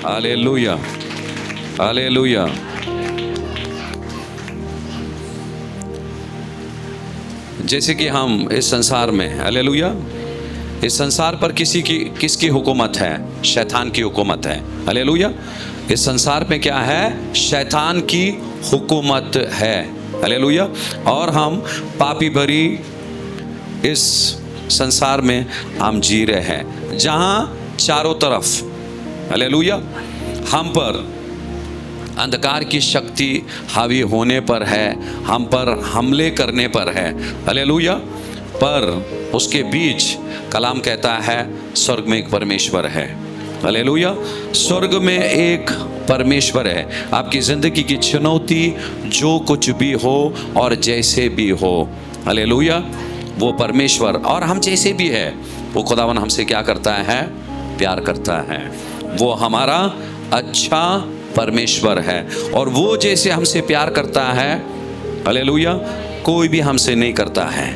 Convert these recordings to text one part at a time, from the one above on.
Hallelujah, hallelujah. जैसे कि हम इस संसार में, हालेलुया, इस संसार पर किसकी हुकूमत है? शैतान की हुकूमत है। हालेलुया। इस संसार में क्या है? शैतान की हुकूमत है। हालेलुया। और हम पापी भरी इस संसार में हम जी रहे हैं, जहां चारों तरफ, हालेलुया, हम पर अंधकार की शक्ति हावी होने पर है, हम पर हमले करने पर है। हालेलुया। पर उसके बीच कलाम कहता है स्वर्ग में एक परमेश्वर है। हालेलुया। स्वर्ग में एक परमेश्वर है। आपकी जिंदगी की चुनौती जो कुछ भी हो और जैसे भी हो, हालेलुया, वो परमेश्वर, और हम जैसे भी है, वो खुदावन हमसे क्या करता है? प्यार करता है। वो हमारा अच्छा परमेश्वर है, और वो जैसे हमसे प्यार करता है, हालेलुया, कोई भी हमसे नहीं करता है।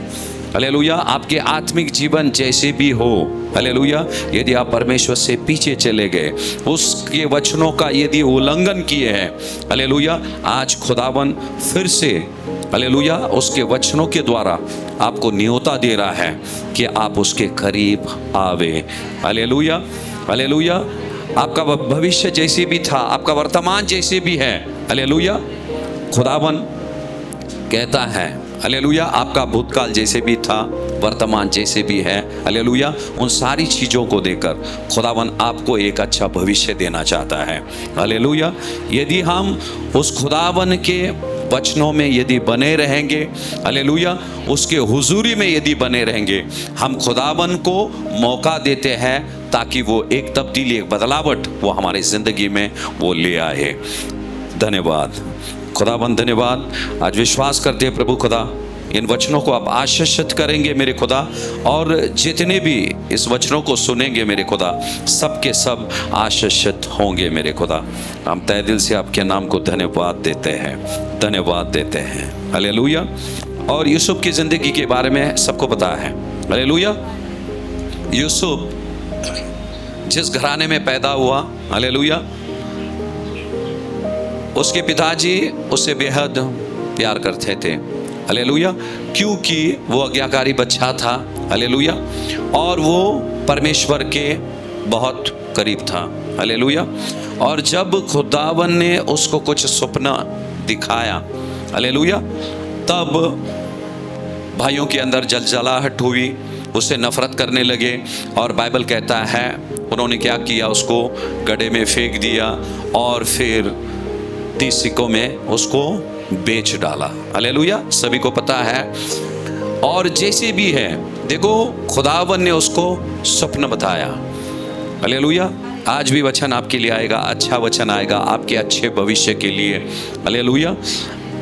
हालेलुया। आपके आत्मिक जीवन जैसे भी हो, हालेलुया, यदि आप परमेश्वर से पीछे चले गए, उसके वचनों का यदि उल्लंघन किए हैं, हालेलुया, आज खुदावन फिर से, हालेलुया, उसके वचनों के द्वारा आपको न्योता दे रहा है कि आप उसके करीब आवे। Hallelujah, hallelujah. आपका भविष्य जैसे भी था, आपका वर्तमान जैसे भी है, हालेलुया, खुदावन कहता है, हालेलुया, आपका भूतकाल जैसे भी था, वर्तमान जैसे भी है, हालेलुया, उन सारी चीज़ों को देकर खुदावन आपको एक अच्छा भविष्य देना चाहता है। हालेलुया। यदि हम उस खुदावन के वचनों में यदि बने रहेंगे, हालेलुया, उसके हुजूरी में यदि बने रहेंगे, हम खुदावन को मौका देते हैं ताकि वो एक तब्दीली, एक बदलावट वो हमारी ज़िंदगी में वो ले आए। धन्यवाद खुदाबंद, धन्यवाद। आज विश्वास करते हैं प्रभु खुदा, इन वचनों को आप आशीषित करेंगे मेरे खुदा, और जितने भी इस वचनों को सुनेंगे मेरे खुदा, सब के सब आशीषित होंगे मेरे खुदा। हम तहे दिल से आपके नाम को धन्यवाद देते हैं, धन्यवाद देते हैं। हालेलुया। और यूसुफ की ज़िंदगी के बारे में सबको पता है। हालेलुया। यूसुफ जिस घराने में पैदा हुआ, हालेलुया, उसके पिताजी उससे बेहद प्यार करते थे। हालेलुया। क्योंकि वो आज्ञाकारी बच्चा था। हालेलुया। और वो परमेश्वर के बहुत करीब था। हालेलुया। और जब खुदावन ने उसको कुछ सपना दिखाया, हालेलुया, तब भाइयों के अंदर जलजलाहट हुई, उससे नफरत करने लगे, और बाइबल कहता है उन्होंने क्या किया? उसको गड्ढे में फेंक दिया और फिर 30 सिक्कों में उसको बेच डाला। हालेलुया। सभी को पता है। और जैसे भी है, देखो, खुदावन ने उसको स्वप्न बताया। हालेलुया। आज भी वचन आपके लिए आएगा, अच्छा वचन आएगा आपके अच्छे भविष्य के लिए। हालेलुया।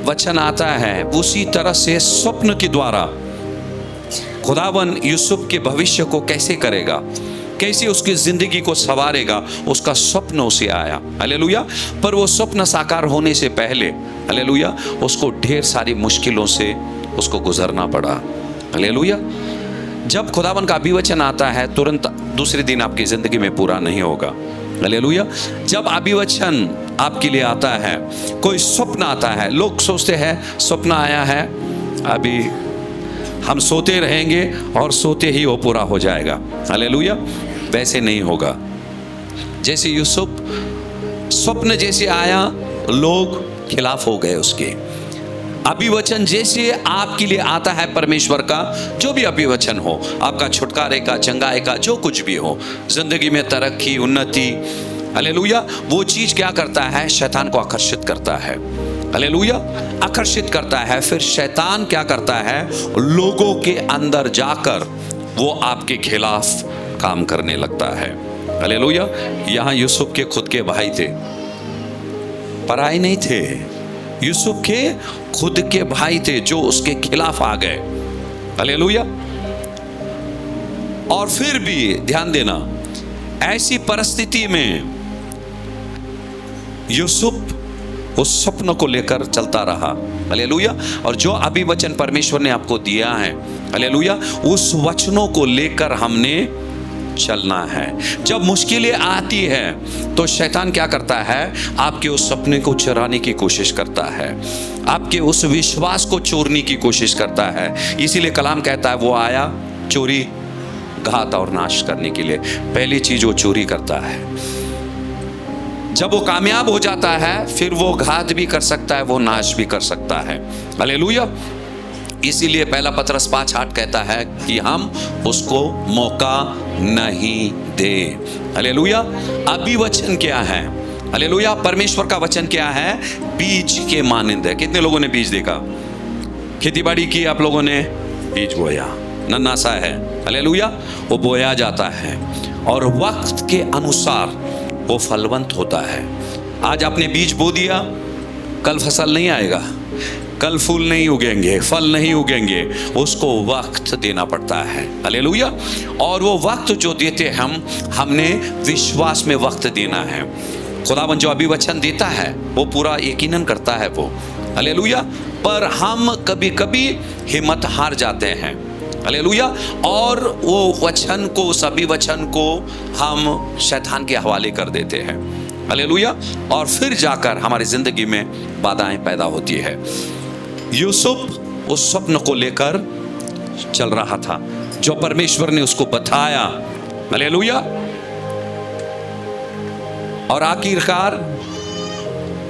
वचन आता है उसी तरह से स्वप्न के द्वारा खुदावन यूसुफ के भविष्य को कैसे करेगा, कैसे उसकी जिंदगी को संवारेगा, उसका स्वप्न उसे आया। हालेलुया। पर वो स्वप्न साकार होने से पहले, हालेलुया, उसको ढेर सारी मुश्किलों से उसको गुजरना पड़ा। हालेलुया। जब खुदावन का अभिवचन आता है, तुरंत दूसरे दिन आपकी जिंदगी में पूरा नहीं होगा। हालेलुया। जब अभिवचन आपके लिए आता है, कोई स्वप्न आता है, लोग सोचते हैं स्वप्न आया है, अभी हम सोते रहेंगे और सोते ही वो पूरा हो जाएगा। हालेलुया। वैसे नहीं होगा। जैसे यूसुफ स्वप्न जैसे आया, लोग खिलाफ हो गए उसके। अभिवचन जैसे आपके लिए आता है परमेश्वर का, जो भी अभिवचन हो, आपका छुटकारे का, चंगाई का, जो कुछ भी हो, जिंदगी में तरक्की, उन्नति, हालेलुया, वो चीज क्या करता है? शैतान को आकर्षित करता है। हालेलुया। आकर्षित करता है। फिर शैतान क्या करता है? लोगों के अंदर जाकर वो आपके खिलाफ काम करने लगता है। हालेलुया। यहाँ यूसुफ के खुद के भाई थे, पराई नहीं थे। यूसुफ के खुद के भाई थे जो उसके खिलाफ आ गए। हालेलुया। और फिर भी ध्यान देना, ऐसी परिस्थिति में यूसुफ उस स्वप्न को लेकर चलता रहा। हालेलुया। और जो अभिवचन परमेश्वर ने आपको दिया है, हालेलुया, उस वचनों को लेकर हमने चलना है। जब मुश्किलें आती है तो शैतान क्या करता है, आपके उस सपने को चुराने की कोशिश करता है, आपके उस विश्वास को चोरने की कोशिश करता है। इसीलिए कलाम कहता है वो आया चोरी, घात और नाश करने के लिए। पहली चीज वो चोरी करता है। जब वो कामयाब हो जाता है फिर वो घात भी कर सकता है, वो नाश भी कर सकता है। हालेलुया। इसीलिए पहला पतरस 5:8 कहता है कि हम उसको मौका नहीं दे। हालेलुया। अभी वचन क्या है? हालेलुया। परमेश्वर का वचन क्या है? बीज के मानिंद है। कितने लोगों ने बीज देखा? खेतीबाड़ी की आप लोगों ने, बीज बोया, नन्हा सा है, हालेलुया, वो बोया जाता है और वक्त के अनुसार वो फलवंत होता है। आज आपने बीज बो दिया, कल फसल नहीं आएगा, कल फूल नहीं उगेंगे, फल नहीं उगेंगे, उसको वक्त देना पड़ता है। हालेलुया। और वो वक्त जो देते हमने विश्वास में वक्त देना है। खुदावन जो अभी वचन देता है वो पूरा यकीनन करता है वो। हालेलुया। पर हम कभी कभी हिम्मत हार जाते हैं। हालेलुया। और वो वचन को, सभी वचन को हम शैतान के हवाले कर देते हैं। हालेलुया। और फिर जाकर हमारी जिंदगी में बाधाएं पैदा होती है। यूसुफ उस स्वप्न को लेकर चल रहा था जो परमेश्वर ने उसको बताया। हालेलुया। और आखिरकार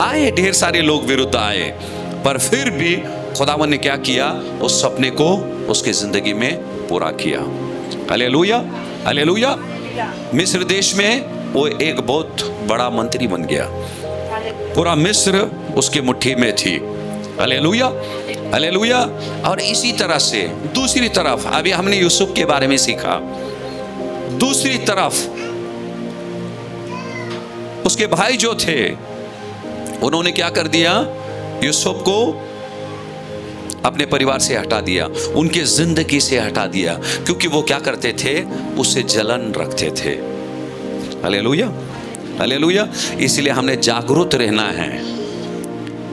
आए, ढेर सारे लोग विरुद्ध आए, पर फिर भी खुदावन ने क्या किया? उस सपने को उसकी जिंदगी में पूरा किया। हालेलुया। हालेलुया। मिस्र देश में वो एक बहुत बड़ा मंत्री बन गया। पूरा मिस्र उसकी मुट्ठी में थी। हालेलुया। हालेलुया। और इसी तरह से दूसरी तरफ अभी हमने यूसुफ के बारे में सीखा, दूसरी तरफ उसके भाई जो थे उन्होंने क्या कर दिया? यूसुफ को अपने परिवार से हटा दिया, उनके जिंदगी से हटा दिया, क्योंकि वो क्या करते थे? उससे जलन रखते थे। हालेलुया। हालेलुया। इसलिए हमने जागरूक रहना है।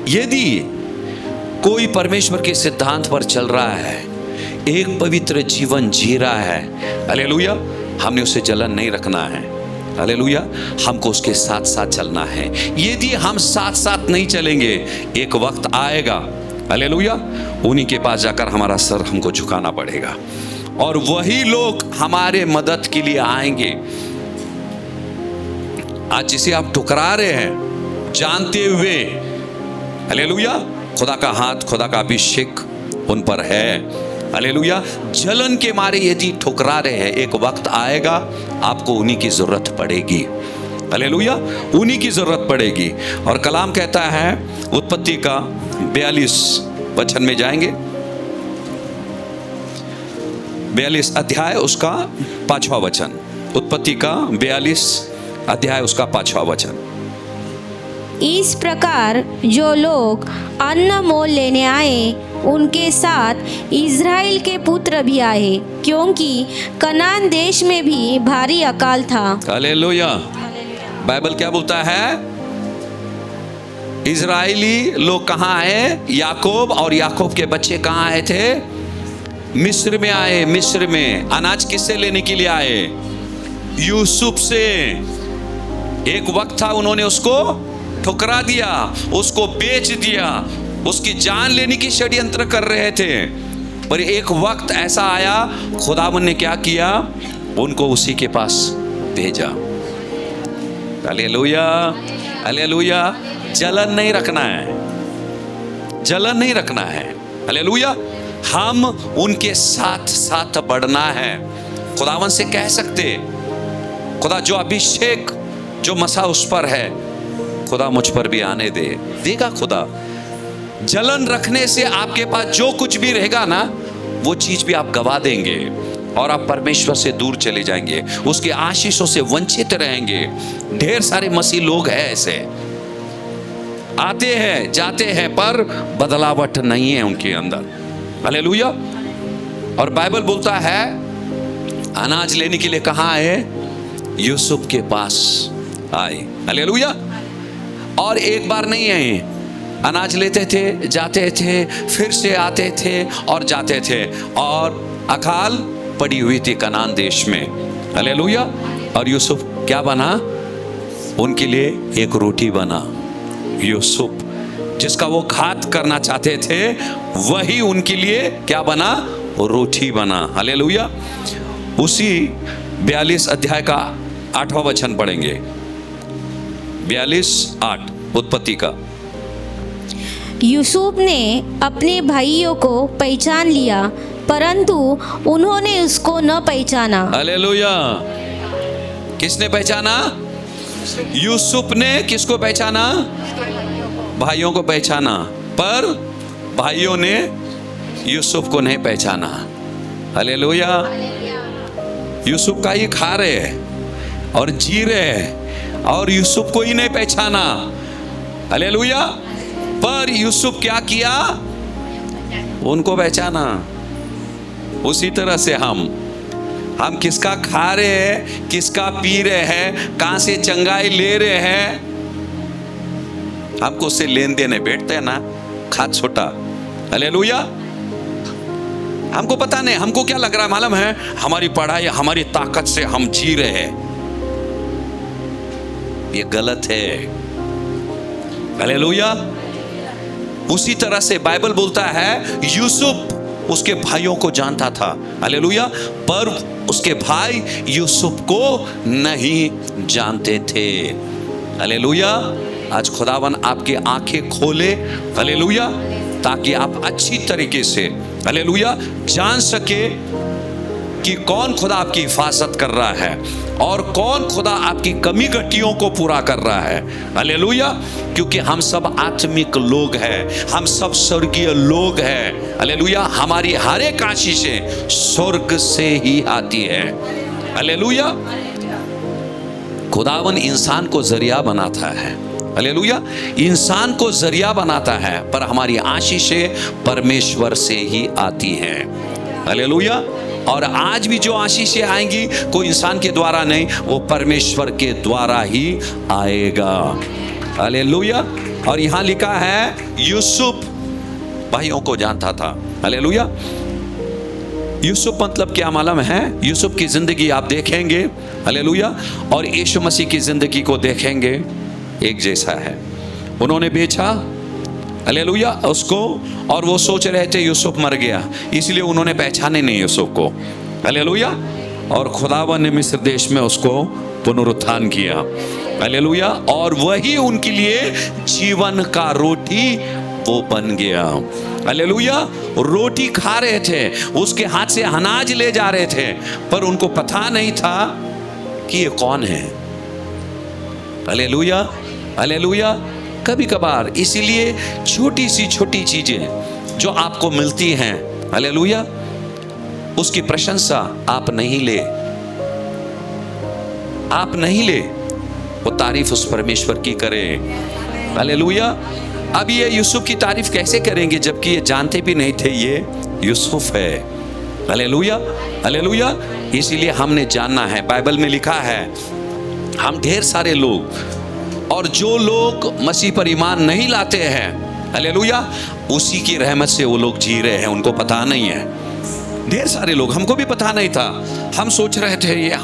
यदि कोई परमेश्वर के सिद्धांत पर चल रहा है, एक पवित्र जीवन जी रहा है, हालेलुया, हमने उससे जलन नहीं रखना है। हालेलुया। हमको उसके साथ साथ चलना है। यदि हम साथ साथ नहीं चलेंगे, एक वक्त आएगा, हालेलुया, उन्हीं के पास जाकर हमारा सर हमको झुकाना पड़ेगा और वही लोग हमारे मदद के लिए आएंगे। आज जिसे आप ठुकरा रहे हैं जानते हुए, हालेलुया, खुदा का हाथ, खुदा का अभिषेक उन पर है। हालेलुया। जलन के मारे यदि ठुकरा रहे हैं, एक वक्त आएगा आपको उन्हीं की जरूरत पड़ेगी। हालेलुया। उन्हीं की जरूरत पड़ेगी। और कलाम कहता है, उत्पत्ति का 42 वचन में जाएंगे, 42 अध्याय उसका 5वां वचन। उत्पत्ति का 42 अध्याय उसका 5वां वचन। इस प्रकार जो लोग अन्न मोल लेने आए उनके साथ इज़राइल के पुत्र भी आए, क्योंकि कनान देश में भी भारी अकाल था। हालेलुया। बाइबल क्या बोलता है? इजराइली लोग कहाँ आए? याकूब और याकूब के बच्चे कहाँ आए थे? मिस्र में आए। मिस्र में अनाज किससे लेने के लिए आए? यूसुफ से। एक वक्त था उन्होंने उसको ठुकरा दिया, उसको बेच दिया, उसकी जान लेने की षड्यंत्र कर रहे थे, पर एक वक्त ऐसा आया, खुदावन ने क्या किया? उनको उसी के पास भेजा। हालेलुया। हालेलुया। जलन नहीं रखना है, जलन नहीं रखना है। हालेलुया। हम उनके साथ साथ बढ़ना है। खुदावन से कह सकते, खुदा जो अभिषेक, जो मसा उस पर है, खुदा मुझ पर भी आने दे। देगा खुदा। जलन रखने से आपके पास जो कुछ भी रहेगा ना, वो चीज भी आप गवा देंगे और आप परमेश्वर से दूर चले जाएंगे, उसके आशीषों से वंचित रहेंगे। ढेर सारे मसीह लोग हैं ऐसे, आते हैं जाते हैं, पर बदलावट नहीं है उनके अंदर। हालेलुया। और बाइबल बोलता है अनाज लेने के लिए कहाँ आए? यूसुफ के पास आए। हालेलुया। और एक बार नहीं आए, अनाज लेते थे, जाते थे, फिर से आते थे और जाते थे, और अकाल पड़ी हुई थी कनान देश में। हालेलुया। और यूसुफ क्या बना? उनके लिए एक रोटी बना। यूसुफ जिसका वो घात करना चाहते थे, वही उनके लिए क्या बना? रोटी बना। हालेलुया। उसी 42 अध्याय का 8वां वचन पढ़ेंगे। 42:8 उत्पत्ति का। यूसुफ ने अपने भाइयों को पहचान लिया, परंतु उन्होंने उसको न पहचाना। हालेलुया। किसने पहचाना? यूसुफ ने किसको पहचाना? भाइयों को पहचाना, पर भाइयों ने यूसुफ को नहीं पहचाना। हालेलुया। यूसुफ का ही खा रहे हैं और जी रहे हैं और यूसुफ को ही नहीं पहचाना। हालेलुया। पर यूसुफ क्या किया? उनको पहचाना। उसी तरह से हम किसका खा रहे हैं, किसका पी रहे हैं, कहां से चंगाई ले रहे हैं, हमको उससे लेन देने बैठते हैं ना, खाद छोटा। हालेलुया। हमको पता नहीं, हमको क्या लग रहा है मालूम है? हमारी पढ़ाई, हमारी ताकत से हम जी रहे हैं। ये गलत है। हालेलुया। उसी तरह से बाइबल बोलता है यूसुफ उसके भाइयों को जानता था। हालेलुया। पर उसके भाई यूसुफ को नहीं जानते थे। हालेलुया। आज खुदावन आपकी आंखें खोले, हालेलुया, ताकि आप अच्छी तरीके से, हालेलुया, जान सके कि कौन खुदा आपकी हिफाजत कर रहा है और कौन खुदा आपकी कमी घटियों को पूरा कर रहा है। हालेलुया। क्योंकि हम सब आत्मिक लोग हैं, हम सब स्वर्गीय लोग हैं। हालेलुया। हमारी हर एक आशीषें स्वर्ग से ही आती है। हालेलुया। खुदावन इंसान को जरिया बनाता है। हालेलुया। इंसान को जरिया बनाता है, पर हमारी आशीषें परमेश्वर से ही आती हैं। हालेलुया। और आज भी जो आशीषें आएंगी कोई इंसान के द्वारा नहीं, वो परमेश्वर के द्वारा ही आएगा। हालेलुया। और यहां लिखा है यूसुफ भाइयों को जानता था। हालेलुया। यूसुफ मतलब क्या मालूम है? यूसुफ की जिंदगी आप देखेंगे, हालेलुया, और यीशु मसीह की जिंदगी को देखेंगे, एक जैसा है। उन्होंने बेचा, हालेलुया, उसको, और वो सोच रहे थे यूसुफ मर गया, इसलिए उन्होंने पहचाने नहीं यूसुफ को। हालेलुया। और खुदावन ने मिस्र देश में उसको पुनरुत्थान किया। हालेलुया। और वही उनके लिए जीवन का रोटी वो बन गया। हालेलुया। रोटी खा रहे थे, उसके हाथ से अनाज ले जा रहे थे, पर उनको पता नहीं था कि ये कौन है। हालेलुया। हालेलुया। कभी कभार इसीलिए छोटी सी छोटी चीजें जो आपको मिलती हैं, हालेलुया, उसकी प्रशंसा आप नहीं ले, वो तारीफ उस परमेश्वर की करें। हालेलुया। अब ये यूसुफ की तारीफ कैसे करेंगे जबकि ये जानते भी नहीं थे ये यूसुफ है। हालेलुया। हालेलुया। इसीलिए हमने जानना है, बाइबल में लिखा है हम ढेर सारे लोग, और जो लोग मसीह पर ईमान नहीं लाते हैं, हालेलुया, उसी की रहमत से वो लोग जी रहे हैं, उनको पता नहीं है। ढेर सारे लोग, हमको भी पता नहीं था, हम सोच रहे थे ये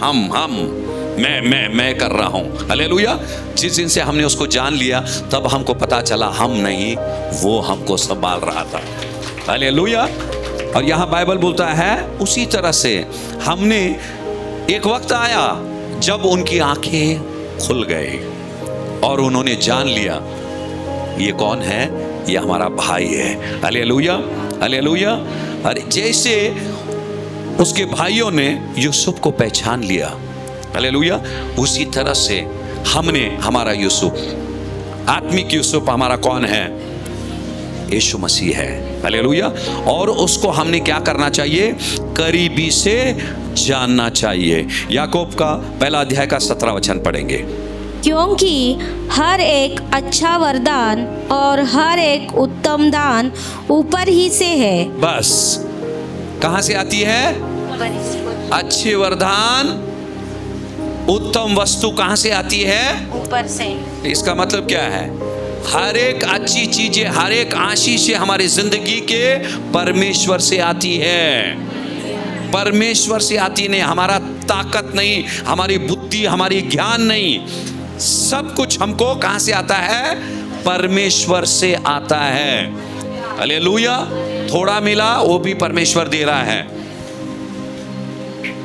मैं कर रहा हूं। हालेलुया। जिस दिन से हमने उसको जान लिया तब हमको पता चला हम नहीं, वो हमको संभाल रहा था। हालेलुया। और यहां बाइबल बोलता है उसी तरह से हमने, एक वक्त आया जब उनकी आंखें खुल गई और उन्होंने जान लिया ये कौन है, ये हमारा भाई है। हालेलुया। हालेलुया। अरे जैसे उसके भाइयों ने यूसुफ को पहचान लिया, हालेलुया, उसी तरह से हमने, हमारा यूसुफ, आत्मिक यूसुफ हमारा कौन है? यीशु मसीह है। हालेलुया। और उसको हमने क्या करना चाहिए? करीबी से जानना चाहिए। याकूब का 1 अध्याय का 17 वचन पढ़ेंगे। क्योंकि हर एक अच्छा वरदान और हर एक उत्तम दान ऊपर ही से है। बस कहां से आती है? अच्छे वरदान, उत्तम वस्तु कहां से आती है? ऊपर से। इसका मतलब क्या है? हर एक अच्छी चीजें, हर एक आशीष हमारी जिंदगी के परमेश्वर से आती है। परमेश्वर से आती नहीं, हमारा ताकत नहीं, हमारी बुद्धि, हमारी ज्ञान नहीं, सब कुछ हमको कहां से आता है? परमेश्वर से आता है। हालेलुया। थोड़ा मिला वो भी परमेश्वर दे रहा है।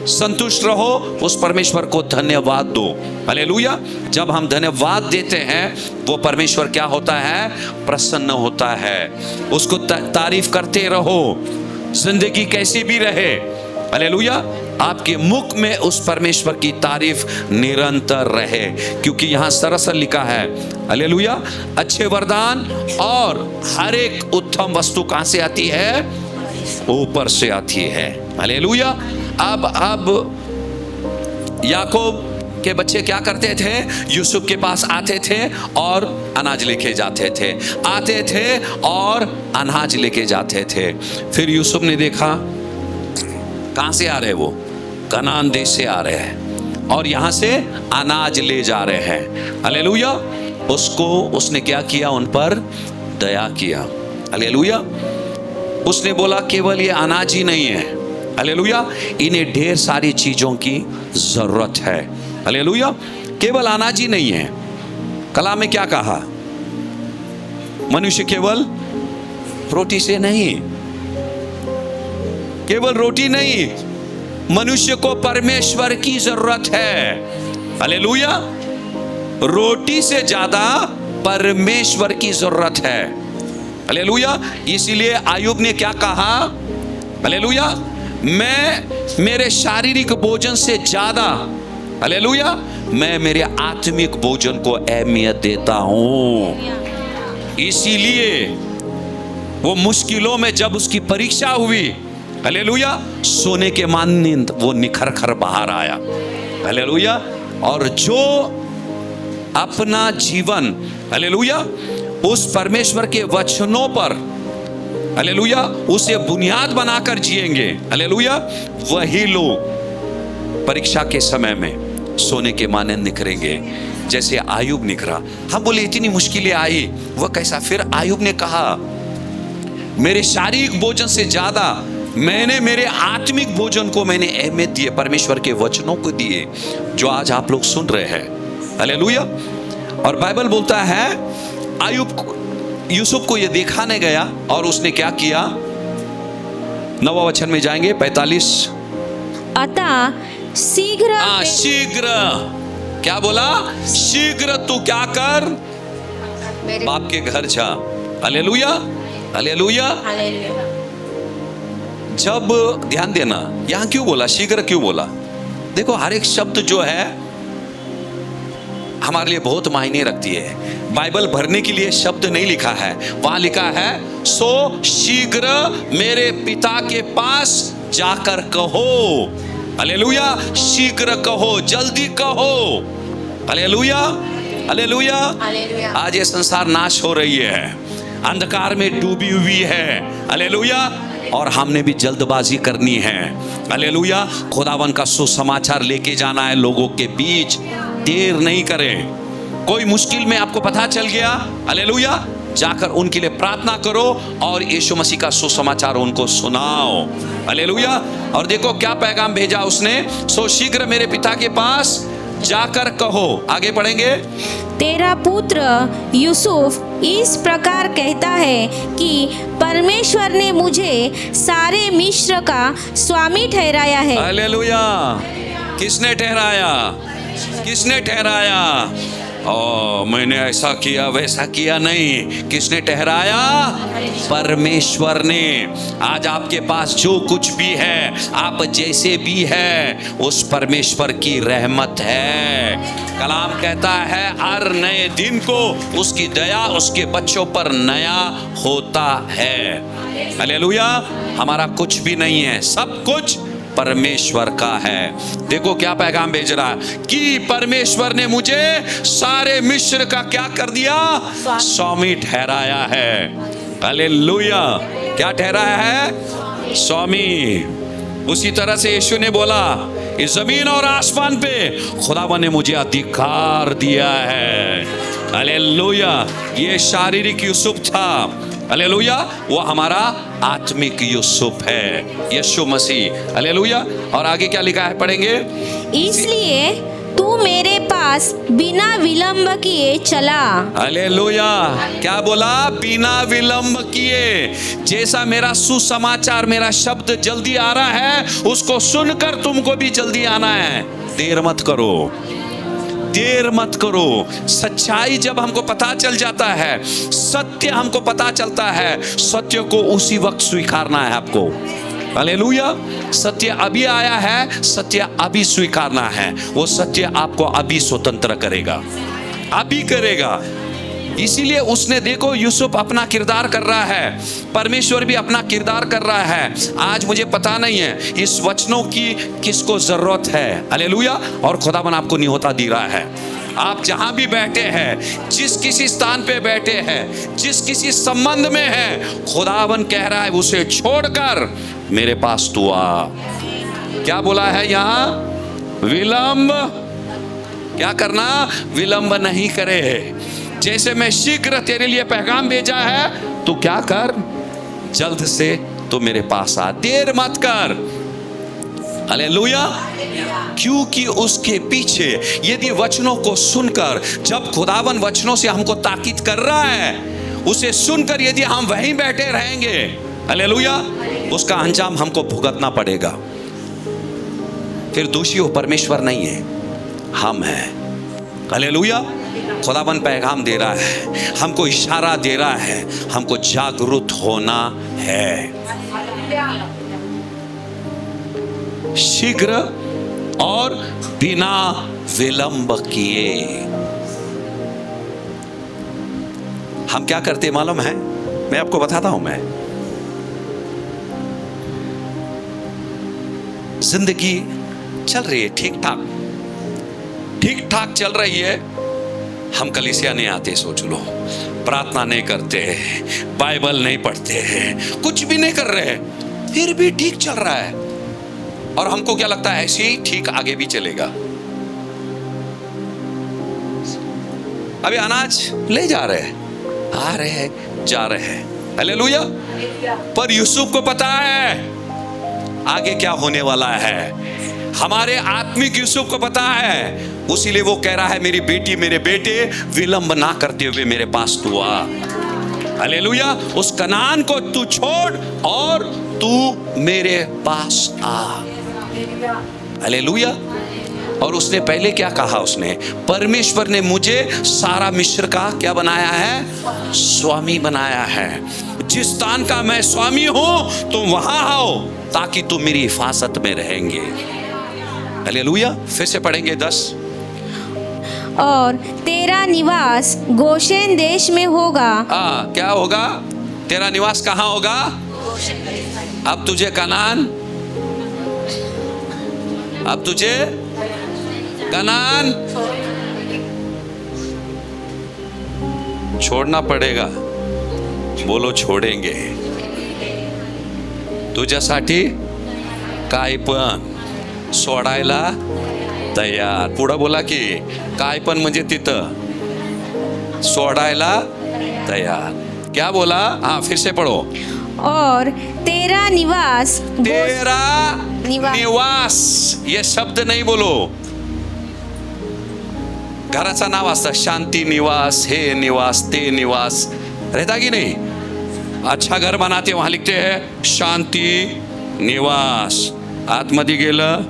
संतुष्ट रहो, उस परमेश्वर को धन्यवाद दो। हालेलुया। जब हम धन्यवाद देते हैं वो परमेश्वर क्या होता है? प्रसन्न होता है। उसको तारीफ करते रहो, जिंदगी कैसी भी रहे। हालेलुया। आपके मुख में उस परमेश्वर की तारीफ निरंतर रहे, क्योंकि यहां सरसल लिखा है, हालेलुया, अच्छे वरदान और हर एक उत्तम वस्तु कहां से आती है? ऊपर से आती है। हालेलुया। अब याकूब के बच्चे क्या करते थे? यूसुफ के पास आते थे और अनाज लेके जाते थे, आते थे और अनाज लेके जाते थे। फिर यूसुफ ने देखा कहां से आ रहे? वो कनान देश से आ रहे हैं और यहां से अनाज ले जा रहे हैं। हालेलुया। उसने क्या किया? उन पर दया किया। हालेलुया। उसने बोला केवल ये अनाज ही नहीं है, हालेलुया, इन्हें ढेर सारी चीजों की जरूरत है। हालेलुया। केवल अनाज ही नहीं है। कलाम में क्या कहा? मनुष्य केवल रोटी से नहीं, केवल रोटी नहीं, मनुष्य को परमेश्वर की जरूरत है। हालेलुया। रोटी से ज्यादा परमेश्वर की जरूरत है। हालेलुया। इसीलिए आयुब ने क्या कहा? हालेलुया, मैं मेरे शारीरिक भोजन से ज्यादा, हालेलुया, मैं मेरे आत्मिक भोजन को अहमियत देता हूं। इसीलिए वो मुश्किलों में जब उसकी परीक्षा हुई, हालेलुया, सोने के मानंद वो निखर कर बाहर आया। हालेलुया। और जो अपना जीवन, हालेलुया, उस परमेश्वर के वचनों पर, हालेलुया, उसे बुनियाद बनाकर जिएंगे, हालेलुया, वही लोग परीक्षा के समय में सोने के मानंद निखरेंगे, जैसे आयुब निखरा। हम बोले इतनी मुश्किलें आई, वह कैसा? फिर आयुब ने कहा मेरे शारीरिक भोजन से ज्यादा मैंने मेरे आत्मिक भोजन को मैंने अहमियत दी, परमेश्वर के वचनों को दिए, जो आज आप लोग सुन रहे हैं। हालेलुया। और बाइबल बोलता है आयुब यूसुफ को यह दिखाने गया और उसने क्या किया? 9वां वचन में जाएंगे, 45। अतः शीघ्र शीघ्र, क्या बोला? शीघ्र तू क्या कर? बाप के घर जा। हालेलुया। हालेलुया। जब ध्यान देना, यहां क्यों बोला शीघ्र? क्यों बोला? देखो, हर एक शब्द जो है हमारे लिए बहुत मायने रखती है। बाइबल भरने के लिए शब्द नहीं लिखा है, वहां लिखा है सो शीघ्र मेरे पिता के पास जाकर कहो। हालेलुया। शीघ्र कहो, जल्दी कहो। हालेलुया। हालेलुया। आज ये संसार नाश हो रही है, अंधकार में डूबी हुई है। हालेलुया। और हमने भी जल्दबाजी करनी है। हालेलुया। खुदावन का सुसमाचार लेके जाना है लोगों के बीच, देर नहीं करें। कोई मुश्किल में आपको पता चल गया, हालेलुया, जाकर उनके लिए प्रार्थना करो और यीशु मसीह का सुसमाचार उनको सुनाओ। हालेलुया। और देखो क्या पैगाम भेजा उसने, सो शीघ्र मेरे पिता के पास जाकर कहो। आगे पढ़ेंगे। तेरा पुत्र यूसुफ इस प्रकार कहता है कि परमेश्वर ने मुझे सारे मिस्र का स्वामी ठहराया है। हालेलुया। किसने ठहराया? किसने ठहराया? ओ, मैंने ऐसा किया वैसा किया नहीं। किसने ठहराया? परमेश्वर ने। आज आपके पास जो कुछ भी है, आप जैसे भी है, उस परमेश्वर की रहमत है। कलाम कहता है हर नए दिन को उसकी दया उसके बच्चों पर नया होता है। हालेलुया। हमारा कुछ भी नहीं है, सब कुछ परमेश्वर का है। देखो क्या पैगाम भेज रहा है कि परमेश्वर ने मुझे सारे मिस्र का क्या कर दिया? स्वामी ठहराया है। हालेलुया। क्या ठहराया है? स्वामी। उसी तरह से यीशु ने बोला इस जमीन और आसमान पे खुदावन ने मुझे अधिकार दिया है। हालेलुया। ये शारीरिक यूसुफ था, हालेलुया। वो हमारा आत्मिक यूसुफ है, यीशु मसीह। हालेलुया। और आगे क्या लिखा है, पढ़ेंगे। इसलिए तू मेरे पास बिना विलंब किए चला। हालेलुया। क्या बोला? बिना विलंब किए। जैसा मेरा सुसमाचार, मेरा शब्द जल्दी आ रहा है, उसको सुनकर तुमको भी जल्दी आना है। देर मत करो, देर मत करो। सच्चाई जब हमको पता चल जाता है, सत्य हमको पता चलता है, सत्य को उसी वक्त स्वीकारना है आपको। हालेलुया। सत्य अभी आया है, सत्य अभी स्वीकारना है। वो सत्य आपको अभी स्वतंत्र करेगा, अभी करेगा। इसीलिए उसने, देखो, यूसुफ अपना किरदार कर रहा है, परमेश्वर भी अपना किरदार कर रहा है। आज मुझे पता नहीं है इस वचनों की किसको जरूरत है। हालेलुया। और खुदावन आपको न्योता दे रहा है। आप जहां भी बैठे हैं, जिस किसी स्थान पे बैठे हैं, जिस किसी संबंध में हैं, खुदावन कह रहा है उसे छोड़कर मेरे पास तू आ। क्या बोला है यहां? विलंब क्या करना? विलंब नहीं करे। जैसे मैं शीघ्र तेरे लिए पैगाम भेजा है, तू क्या कर, जल्द से तू मेरे पास आ, देर मत कर। हालेलुया। क्योंकि उसके पीछे यदि वचनों को सुनकर, जब खुदावन वचनों से हमको ताकीद कर रहा है, उसे सुनकर यदि हम वहीं बैठे रहेंगे, हालेलुया, उसका अंजाम हमको भुगतना पड़ेगा। फिर दोषी वो परमेश्वर नहीं है, हम हैं। हालेलुया। खुदावन पैगाम दे रहा है, हमको इशारा दे रहा है, हमको जागरूक होना है। शीघ्र और बिना विलंब किए। हम क्या करते मालूम है? मैं आपको बताता हूं। मैं जिंदगी चल रही है ठीक ठाक, ठीक ठाक चल रही है। हम कलीसिया नहीं आते, सोच लो, प्रार्थना नहीं करते, बाइबल नहीं पढ़ते हैं, कुछ भी नहीं कर रहे, फिर भी ठीक चल रहा है। और हमको क्या लगता है? ऐसे ही ठीक आगे भी चलेगा। अभी अनाज ले जा रहे हैं, आ रहे हैं, जा रहे हैं। हालेलुया। पर यूसुफ को पता है आगे क्या होने वाला है। हमारे आत्मिक यूसुफ को पता है, उसीलिए वो कह रहा है, मेरी बेटी, मेरे बेटे, विलंब ना करते हुए मेरे पास तू आ। हालेलुया। उस कनान को तू छोड़ और तू मेरे पास आ। हालेलुया। और उसने पहले क्या कहा? उसने, परमेश्वर ने मुझे सारा मिस्र का क्या बनाया है? स्वामी बनाया है। जिस स्थान का मैं स्वामी हूं, तुम वहां आओ, ताकि तुम मेरी हिफाजत में रहेंगे। हालेलुया। फिर से पढ़ेंगे 10। और तेरा निवास गोशेन देश में होगा। क्या होगा? तेरा निवास कहाँ होगा? अब तुझे कनान, अब तुझे कनान छोड़ना पड़ेगा। बोलो, छोड़ेंगे। तुझ्यासाठी काय पण सोडायला तयार। पुढं बोला की, काय पण म्हणजे तिथं सोडायला तयार। क्या बोला? हाँ, फिर से पढ़ो। और तेरा निवास, तेरा निवास, ये शब्द नहीं बोलो। घराचं नाव असतं, शांती निवास, हे निवास, ते निवास, रहता की नहीं? अच्छा घर बनाते वहां लिखते हैं शांती निवास। आतमध्ये गेलं,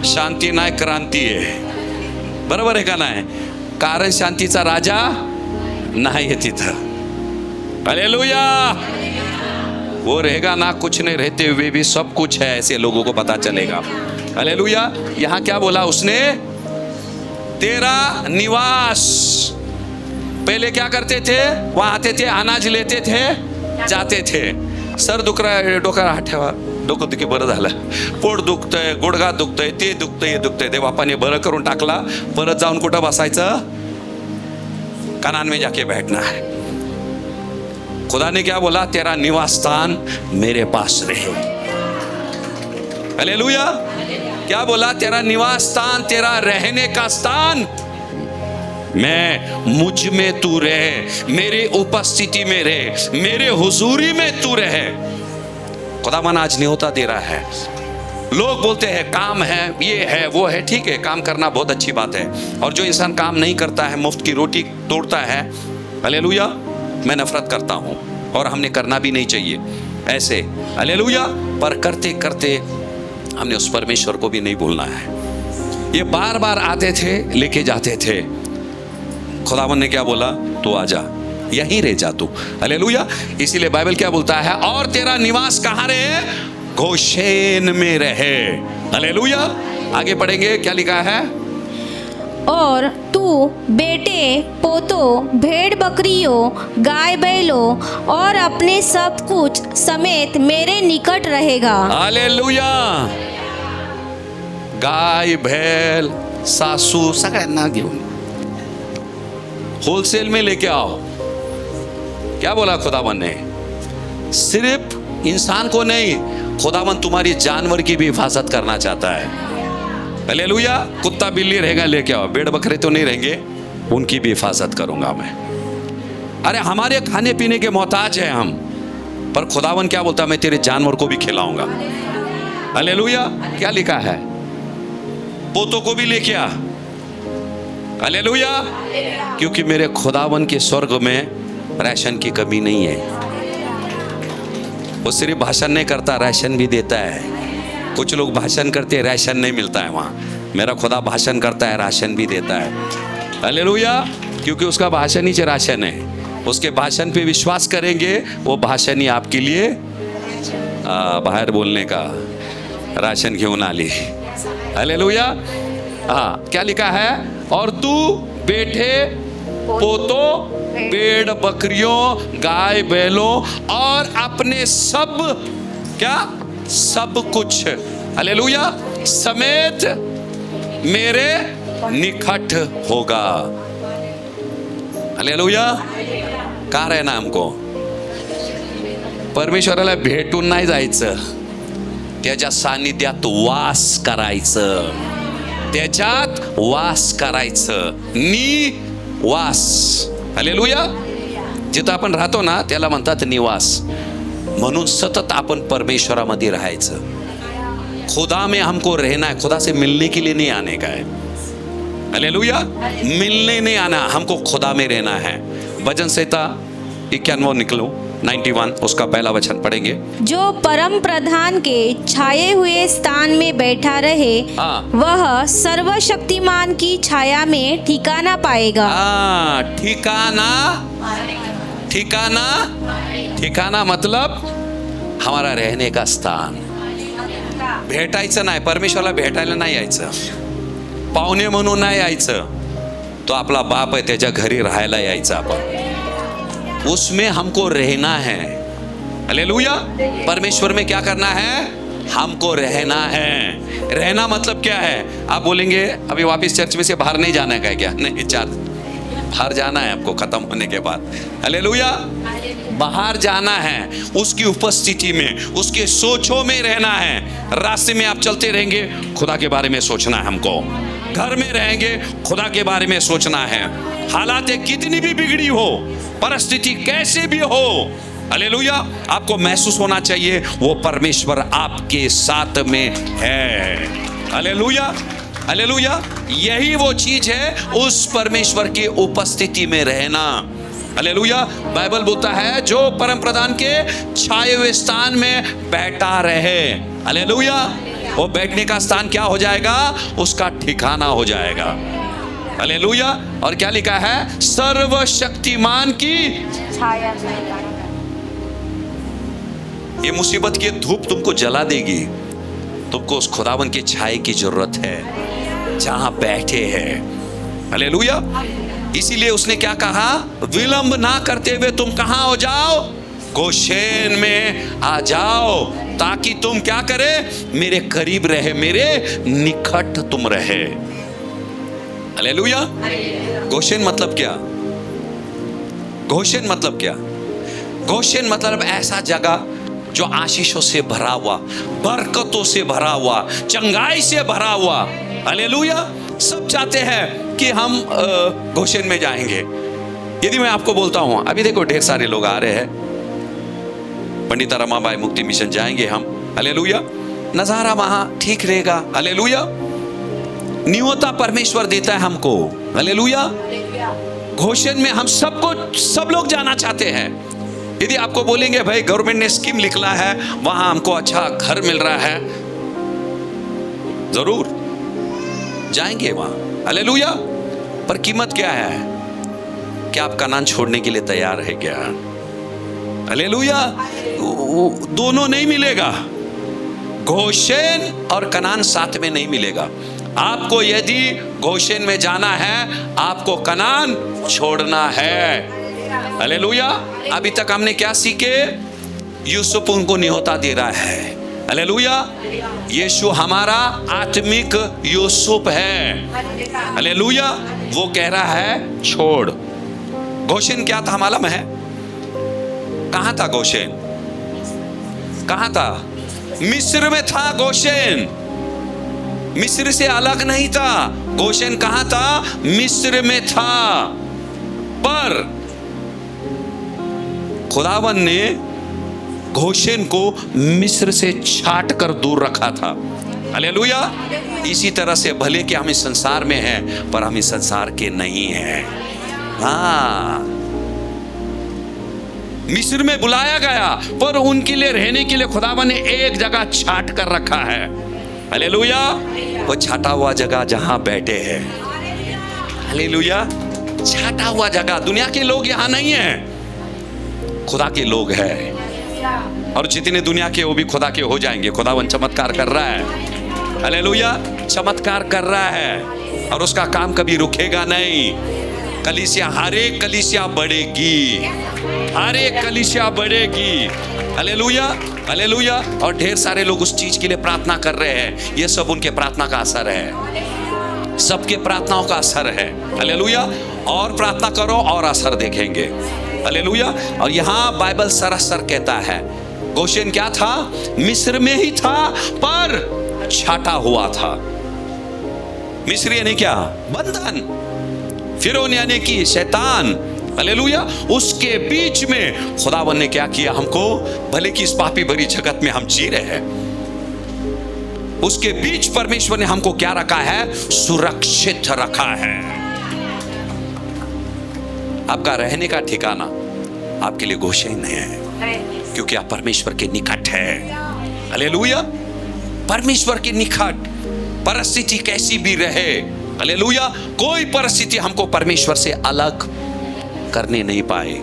शांती नाही, क्रांती आहे। बरोबर आहे का नाही? कारण शांतीचा राजा नाही आहे तिथं। हालेलुया। वो रहेगा ना, कुछ नहीं रहते हुए भी सब कुछ है, ऐसे लोगों को पता चलेगा। हालेलुया। यहां क्या बोला उसने? तेरा निवास। पहले क्या करते थे? वहां आते थे, अनाज लेते थे, जाते थे। सर दुख रहा है, डोका हात ठेवा, डोकं दुखी, बरं झालं। पोट दुखतंय, गुडघा दुखतंय, ते दुखतंय, हे दुखतंय, ते बापाने बरं करून टाकला। परत जाऊन कुठं बसायचं? कनान में जाके बैठना है। खुदा ने क्या बोला? तेरा निवास स्थान मेरे पास रहे। हालेलुया। क्या बोला? तेरा निवास स्थान, तेरा रहने का स्थान मैं मुझ में तू रहे, मेरे उपस्थिति में रहे, मेरे हुजूरी में तू रहे। खुदावन आज न्योता दे रहा है। लोग बोलते हैं काम है, ये है, वो है। ठीक है, काम करना बहुत अच्छी बात है। और जो इंसान काम नहीं करता है, मुफ्त की रोटी तोड़ता है, हालेलुया, मैं नफरत करता हूँ और हमने करना भी नहीं चाहिए ऐसे, हालेलुया। पर करते करते हमने उस परमेश्वर को भी नहीं भूलना है। ये बार बार आते थे, लेके जाते थे। खुदावन ने क्या बोला? तू आजा, यहीं रह जा तू, हालेलुया। इसीलिए बाइबल क्या बोलता है? और तेरा निवास कहाँ रहे? गोशेन में रहे, हालेलुया। आगे पढ़ेंगे, क्या लिखा है? और तू बेटे पोतों भेड़ बकरियों गाय बैलों और अपने सब कुछ समेत मेरे निकट रहेगा। हालेलुया। गाय बैल सासू सगळ्यांना घेऊन होलसेल में लेके आओ। क्या बोला खुदावन ने? सिर्फ इंसान को नहीं, खुदावन तुम्हारी जानवर की भी हिफाजत करना चाहता है, हालेलुया। कुत्ता बिल्ली रहेगा, लेके आओ। भेड़ बकरे तो नहीं रहेंगे, उनकी भी हिफाजत करूंगा मैं। अरे हमारे खाने पीने के मोहताज हैं हम, पर खुदावन क्या बोलता? मैं तेरे जानवर को भी खिलाऊंगा, हालेलुया। क्या लिखा है? पोतों को भी लेके आ, हालेलुया। क्योंकि मेरे खुदावन के स्वर्ग में राशन की कमी नहीं है। वो सिर्फ भाषण नहीं करता, राशन भी देता है। कुछ लोग भाषण करते हैं, राशन नहीं मिलता है वहाँ। मेरा खुदा भाषण करता है, राशन भी देता है, हालेलुया। क्योंकि उसका भाषण ही राशन है। उसके भाषण पे विश्वास करेंगे, वो भाषण ही आपके लिए बाहर बोलने का राशन घेऊन आली, हालेलुया। हाँ, क्या लिखा है? और तू बेटे पोतों भेड़ बकरियों गाय बैलों और अपने सब, क्या, सब कुछ, हालेलुया, समेत मेरे निकट होगा, हालेलुया। का रहना हमको? परमेश्वराला भेटून नाही जायचं, त्याच्या सानिध्यात वास करायचं, त्याच्यात वास करायचं, निवास, हालेलुया। जिथं आपण राहतो ना, त्याला म्हणतात निवास। म्हणून सतत आपण परमेश्वरामध्ये राहायचं। खुदा में हमको रहना है, खुदा से मिलने के लिए नहीं आने का है, हालेलुया। मिलने नहीं आना, हमको खुदा में रहना है। भजन संहिता 91 निकलो 91, उसका पहला वचन पढ़ेंगे। जो परम प्रधान के छाए हुए स्थान में बैठा रहे, वह सर्वशक्तिमान की छाया में ठिकाना पाएगा। ठिकाना, ठिकाना, ठिकाना मतलब हमारा रहने का स्थान। भेटायचं नाही, परमेश्वरला भेटायला नाही यायचं, पाहुणे म्हणून नाही यायचं। तो आपला बाप आहे, त्याच्या घरी राहायला यायचं आपण। उसमें हमको रहना है, हालेलुया। परमेश्वर में क्या करना है? हमको रहना है। रहना मतलब क्या है? आप बोलेंगे अभी वापस चर्च में से बाहर नहीं जाना है क्या? नहीं, बाहर जाना है आपको खत्म होने के बाद, हालेलुया। बाहर जाना है, उसकी उपस्थिति में, उसके सोचों में रहना है। रास्ते में आप चलते रहेंगे, खुदा के बारे में सोचना है हमको। घर में रहेंगे, खुदा के बारे में सोचना है। हालातें कितनी भी बिगड़ी हो, परिस्थिति कैसे भी हो, हालेलुया, आपको महसूस होना चाहिए वो परमेश्वर आपके साथ में है, हालेलुया, हालेलुया। यही वो चीज है, उस परमेश्वर की उपस्थिति में रहना, हालेलुया। बाइबल बोलता है जो परम प्रधान के छाए हुए स्थान में बैठा रहे, हालेलुया। वो बैठने का स्थान क्या हो जाएगा? उसका ठिकाना हो जाएगा, हालेलुया। और क्या लिखा है? सर्वशक्तिमान की छाया। ये मुसीबत की धूप तुमको जला देगी। तुमको उस खुदावन की छाया की जरूरत है, जहां बैठे हैं, हालेलुया। इसीलिए उसने क्या कहा? विलंब ना करते हुए तुम कहां हो जाओ? गोशेन में आ जाओ, ताकि तुम क्या करे? मेरे करीब रहे, मेरे निकट तुम रहे, हालेलुया। गोशेन मतलब क्या? गोशेन मतलब क्या? गोशेन मतलब ऐसा जगह जो आशीषों से भरा हुआ, बरकतों से भरा हुआ, चंगाई से भरा हुआ, हालेलुया। सब चाहते हैं कि हम गोशेन में जाएंगे। यदि मैं आपको बोलता हूं, अभी देखो ढेर सारे लोग आ रहे हैं, पंडित रमाबाई मुक्ति मिशन जाएंगे हम, हालेलुया। नजारा वहां ठीक रहेगा, हालेलुया। नियोता परमेश्वर देता है हमको, हालेलुया। गोशेन में हम सब लोग जाना चाहते हैं। यदि आपको बोलेंगे भाई गवर्नमेंट ने स्कीम निकला है, वहां हमको अच्छा घर मिल रहा है, जरूर जाएंगे वहां, हालेलुया। पर कीमत क्या है? क्या आप कनान छोड़ने के लिए तैयार है क्या? हालेलुया। दोनों नहीं मिलेगा, गोशेन और कनान साथ में नहीं मिलेगा। आपको यदि गोशेन में जाना है, आपको कनान छोड़ना है, हालेलुया। अभी तक हमने क्या सीखे? यूसुफ उनको न्योता दे रहा है, हालेलुया। यीशु हमारा आत्मिक यूसुफ है, हालेलुया। वो कह रहा है छोड़। गोशेन क्या था मालूम है? कहां था गोशेन? कहां था? मिस्र में था गोशेन। मिस्र से अलग नहीं था। गोशेन कहां था? मिस्र में था। पर खुदावन ने गोशेन को मिस्र से छाट कर दूर रखा था, हालेलुया। इसी तरह से भले कि हम इस संसार में हैं, पर हम इस संसार के नहीं हैं। हाँ, मिस्र में बुलाया गया, पर उनके लिए रहने के लिए खुदावन ने एक जगह छाट कर रखा है, हालेलुया। वो छाटा हुआ जगह जहां बैठे हैं, हालेलुया। छाटा हुआ जगह। दुनिया के लोग यहां नहीं है, खुदा के लोग हैं। और जितने दुनिया के वो भी खुदा के हो जाएंगे। खुदावन चमत्कार कर रहा है, हालेलुया। चमत्कार कर रहा है और उसका काम कभी रुकेगा नहीं। कलीसिया, हर एक कलीसिया बढ़ेगी, हर एक कलीसिया बढ़ेगी, हालेलुया, हालेलुया। और ढेर सारे लोग उस चीज के लिए प्रार्थना कर रहे हैं। ये सब उनके प्रार्थना का असर है, सबके प्रार्थनाओं का असर है, हालेलुया। और प्रार्थना करो और असर देखेंगे, हालेलुया। और यहां बाइबल सरासर कहता है गोशेन क्या था? मिस्र में ही था, पर छाटा हुआ था। मिस्र यानी क्या? बंधन। फिरौन यानी कि शैतान, हालेलुया। उसके बीच में खुदावन ने क्या किया हमको? भले कि इस पापी भरी जगत में हम जी रहे हैं, उसके बीच परमेश्वर ने हमको क्या रखा है? सुरक्षित रखा है। आपका रहने का ठिकाना आपके लिए गोशेन है, क्योंकि आप परमेश्वर के निकट है, हालेलुया। परमेश्वर के निकट। परिस्थिति कैसी भी रहे, हालेलुया, कोई परिस्थिति हमको परमेश्वर से अलग करने नहीं पाए।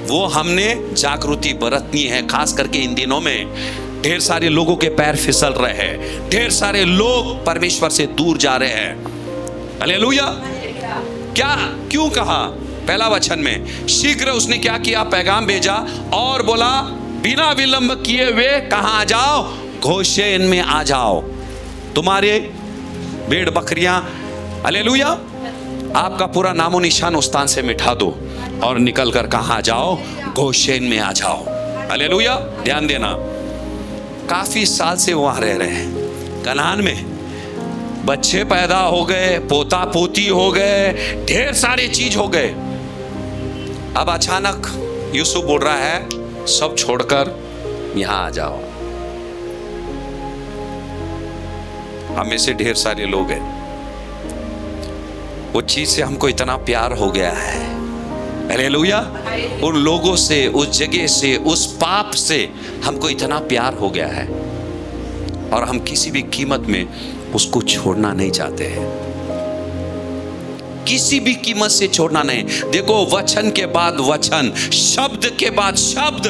वो हमने जागृति बरतनी है। खास करके इन दिनों में ढेर सारे लोगों के पैर फिसल रहे हैं, ढेर सारे लोग परमेश्वर से दूर जा रहे हैं, हालेलुया। क्या, क्यों कहा? पहला वचन में शीघ्र उसने क्या किया? पैगाम भेजा और बोला बिना विलंब किए हुए कहां आ जाओ? गोशेन में आ जाओ। तुम्हारे भेड़ बकरियां, हालेलुया, आपका पूरा नामो निशान उस स्थान से मिटा दो और निकल कर कहां जाओ? गोशेन में आ जाओ, हालेलुया। ध्यान देना, काफी साल से वहां रह रहे हैं कनान में। बच्चे पैदा हो गए, पोता पोती हो गए, ढेर सारे चीज हो गए। अब अचानक यूसुफ बोल रहा है सब छोड़कर यहां आ जाओ। हम में से ढेर सारे लोग हैं, वो चीज से हमको इतना प्यार हो गया है, हालेलुया। उन लोगों से, उस जगह से, उस पाप से हमको इतना प्यार हो गया है, और हम किसी भी कीमत में उसको छोड़ना नहीं चाहते हैं, किसी भी कीमत से छोड़ना नहीं। देखो, वचन के बाद वचन, शब्द के बाद शब्द,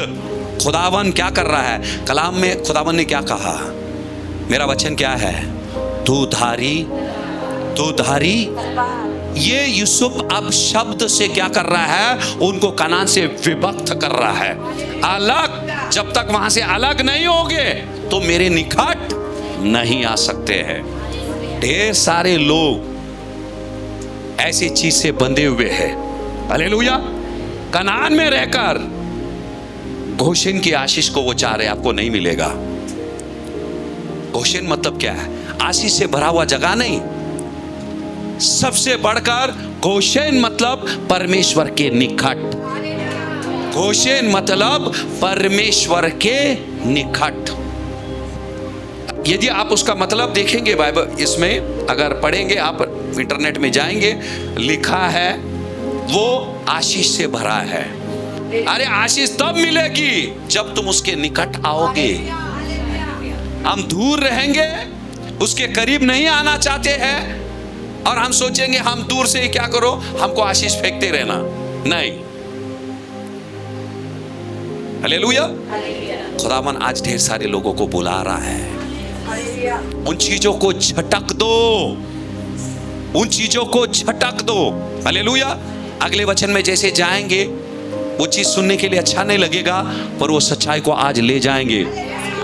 खुदावन क्या कर रहा है? कलाम में खुदावन ने क्या कहा? मेरा वचन क्या है? दुधारी, दुधारी। ये यूसुफ अब शब्द से क्या कर रहा है? उनको कनान से विभक्त कर रहा है, अलग। जब तक वहां से अलग नहीं होगे तो मेरे निकट नहीं आ सकते हैं। ढेर सारे लोग ऐसी चीज से बंधे हुए हैं, हालेलुया। कनान में रहकर गोशेन की आशीष को वो चाह रहे, आपको नहीं मिलेगा। गोशेन मतलब क्या है? आशीष से भरा हुआ जगह नहीं, सबसे बढ़कर गोशेन मतलब परमेश्वर के निकट। गोशेन मतलब परमेश्वर के निकट। यदि आप उसका मतलब देखेंगे बाइबल इसमें अगर पढ़ेंगे, आप इंटरनेट में जाएंगे, लिखा है वो आशीष से भरा है। अरे आशीष तब मिलेगी जब तुम उसके निकट आओगे। हम दूर रहेंगे, उसके करीब नहीं आना चाहते हैं, और हम सोचेंगे हम दूर से ही क्या करो, हमको आशीष फेंकते रहना। नहीं, हालेलुया। खुदावन आज ढेर सारे लोगों को बुला रहा है, उन चीजों को झटक दो, उन चीजों को झटक दो। हालेलुया। अगले वचन में जैसे जाएंगे, वो चीज सुनने के लिए अच्छा नहीं लगेगा, पर वो सच्चाई को आज ले जाएंगे।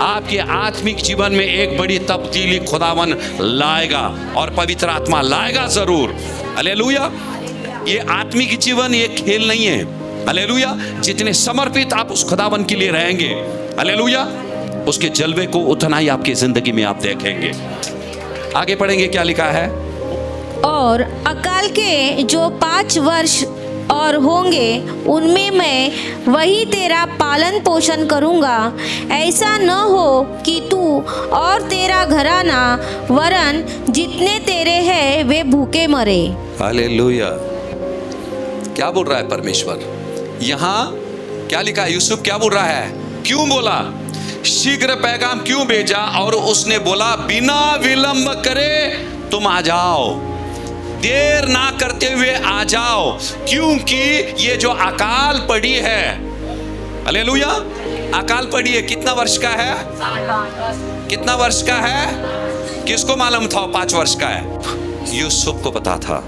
आपके आत्मिक जीवन में एक बड़ी तब्दीली खुदावन लाएगा, और पवित्र आत्मा लाएगा जरूर। हालेलुया। ये आत्मिक जीवन ये खेल नहीं है। हालेलुया। जितने समर्पित आप उस खुदावन के लिए रहेंगे, हालेलुया, उसके जलवे को उतना ही आपकी जिंदगी में आप देखेंगे। आगे पढ़ेंगे, क्या लिखा है। और अकाल के जो 5 वर्ष और होंगे, उनमें मैं वही तेरा पालन पोषण करूंगा। ऐसा न हो कि तू और तेरा घराना वरन जितने तेरे हैं वे भूखे मरे। हालेलुया। क्या बोल रहा है परमेश्वर यहाँ? क्या लिखा है? यूसुफ क्या बोल रहा है? क्यों बोला? शीघ्र पैगाम क्यों भेजा? और उसने बोला बिना विलंब करे तुम आ जाओ, देर ना करते हुए आ जाओ, क्योंकि ये जो अकाल पड़ी है, हालेलुया, अकाल पड़ी है, कितना वर्ष का है? कितना वर्ष का है? किसको मालूम था 5 वर्ष का है? यूसुफ को पता था।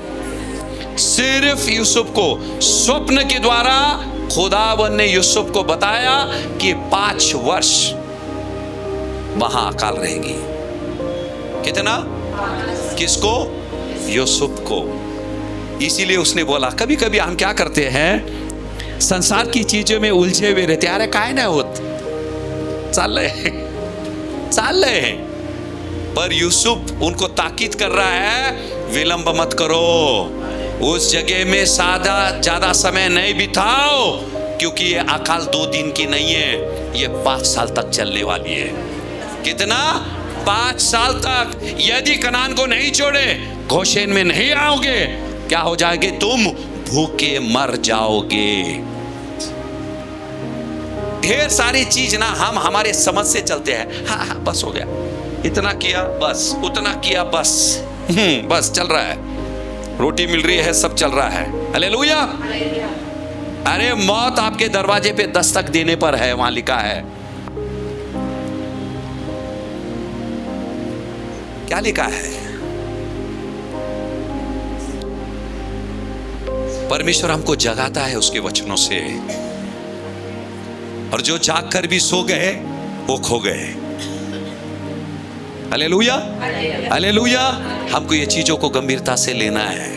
सिर्फ यूसुफ को स्वप्न के द्वारा खुदावन ने यूसुफ को बताया कि 5 वर्ष वहां अकाल रहेगी। कितना? किसको? यूसुफ को। इसीलिए उसने बोला, कभी कभी हम क्या करते हैं, संसार की चीजों में उलझे हुए रहते, अरे काय ना होत, चल रहे हैं। पर यूसुफ उनको ताकीद कर रहा है, विलंब मत करो, उस जगह में ज्यादा समय नहीं बिताओ, क्योंकि ये अकाल 2 दिन की नहीं है, ये 5 साल तक चलने वाली है। कितना? 5 साल तक। यदि कनान को नहीं छोड़े, गोशेन में नहीं आओगे, क्या हो जाएंगे? तुम भूखे मर जाओगे। ढेर सारी चीज ना हम हमारे समझ से चलते हैं। हाँ बस हो गया, इतना किया बस, उतना किया बस, बस चल रहा है, रोटी मिल रही है, सब चल रहा है। हालेलुया। अरे मौत आपके दरवाजे पे दस्तक देने पर है, वहां लिखा है। क्या लिखा है? परमेश्वर हमको जगाता है उसके वचनों से, और जो जाग कर भी सो गए वो खो गए। Hallelujah, hallelujah. हमको ये चीजों को गंभीरता से लेना है।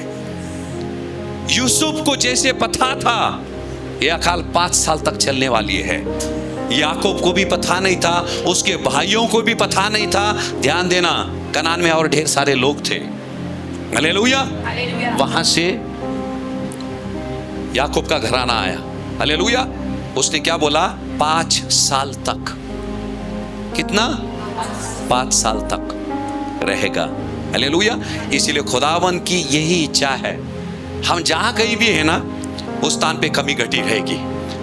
यूसुफ को जैसे पता था ये अकाल 5 साल तक चलने वाली है, याकूब को भी पता नहीं था, उसके भाइयों को भी पता नहीं था। ध्यान देना, कनान में और ढेर सारे लोग थे। हालेलुया। वहां से याकूब का घराना आया। हालेलुया। उसने क्या बोला? 5 साल तक। कितना? 5 साल तक रहेगा। हालेलुया। इसीलिए खुदावन की यही इच्छा है, हम जहां कहीं भी है ना, उस स्थान पे कमी घटी रहेगी,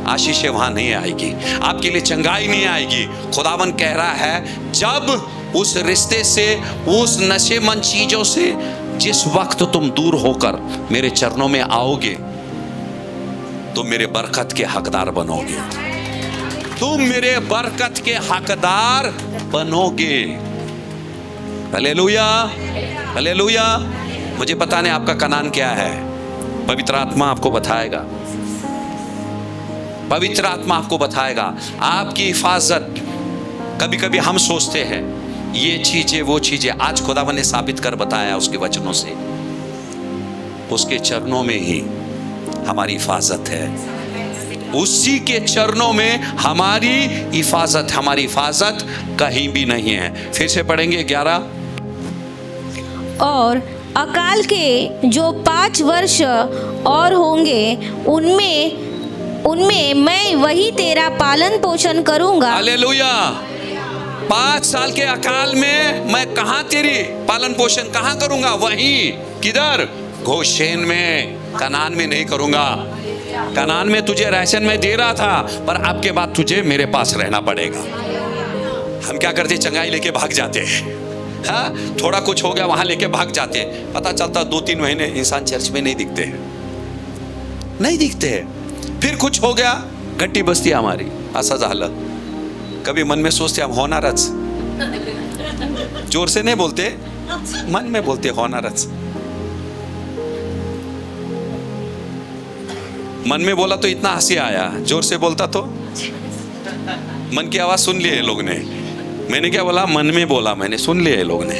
आशीष वहां नहीं आएगी, आपके लिए चंगाई नहीं आएगी। खुदावन कह रहा है, जब उस रिश्ते से, उस नशेमंद चीजों से जिस वक्त तुम दूर होकर मेरे चरणों में आओगे, तुम मेरे बरकत के हकदार बनोगे, तुम मेरे बरकत के हकदार बनोगे। Hallelujah, hallelujah. मुझे पता नहीं आपका कनान क्या है, पवित्र आत्मा आपको बताएगा, पवित्र आत्मा आपको बताएगा। आपकी हिफाजत, कभी कभी हम सोचते हैं ये चीजें वो चीजें, आज खुदावन ने साबित कर बताया उसके वचनों से, उसके चरणों में ही हमारी हिफाजत है, उसी के चरणों में हमारी हिफाजत, हमारी हिफाजत कहीं भी नहीं है। फिर से पढ़ेंगे 11। और अकाल के जो 5 वर्ष और होंगे उनमें मैं वही तेरा पालन पोषण करूंगा। हालेलुया। 5 साल के अकाल में मैं कहाँ तेरी पालन पोषण कहाँ करूंगा? वहीं। किधर? गोशेन में, कनान में नहीं करूंगा। कनान में तुझे राशन में दे रहा था, पर अब के बाद तुझे मेरे पास रहना पड़ेगा। हम क्या करते? चंगाई लेके भाग जाते हैं। हाँ, थोड़ा कुछ हो गया वहां लेके भाग जाते हैं। पता चलता 2-3 महीने इंसान चर्च में नहीं दिखते फिर कुछ हो गया, घट्टी बस्ती हमारी असं झालं। कभी मन में सोचते हम होणारच, जोर से नहीं बोलते, मन में बोलते होणारच। मन में बोला तो इतना हंसी आया, जोर से बोलता तो मन की आवाज सुन ली है लोग ने। मैंने क्या बोला? मन में बोला, मैंने सुन लिया है लोग ने।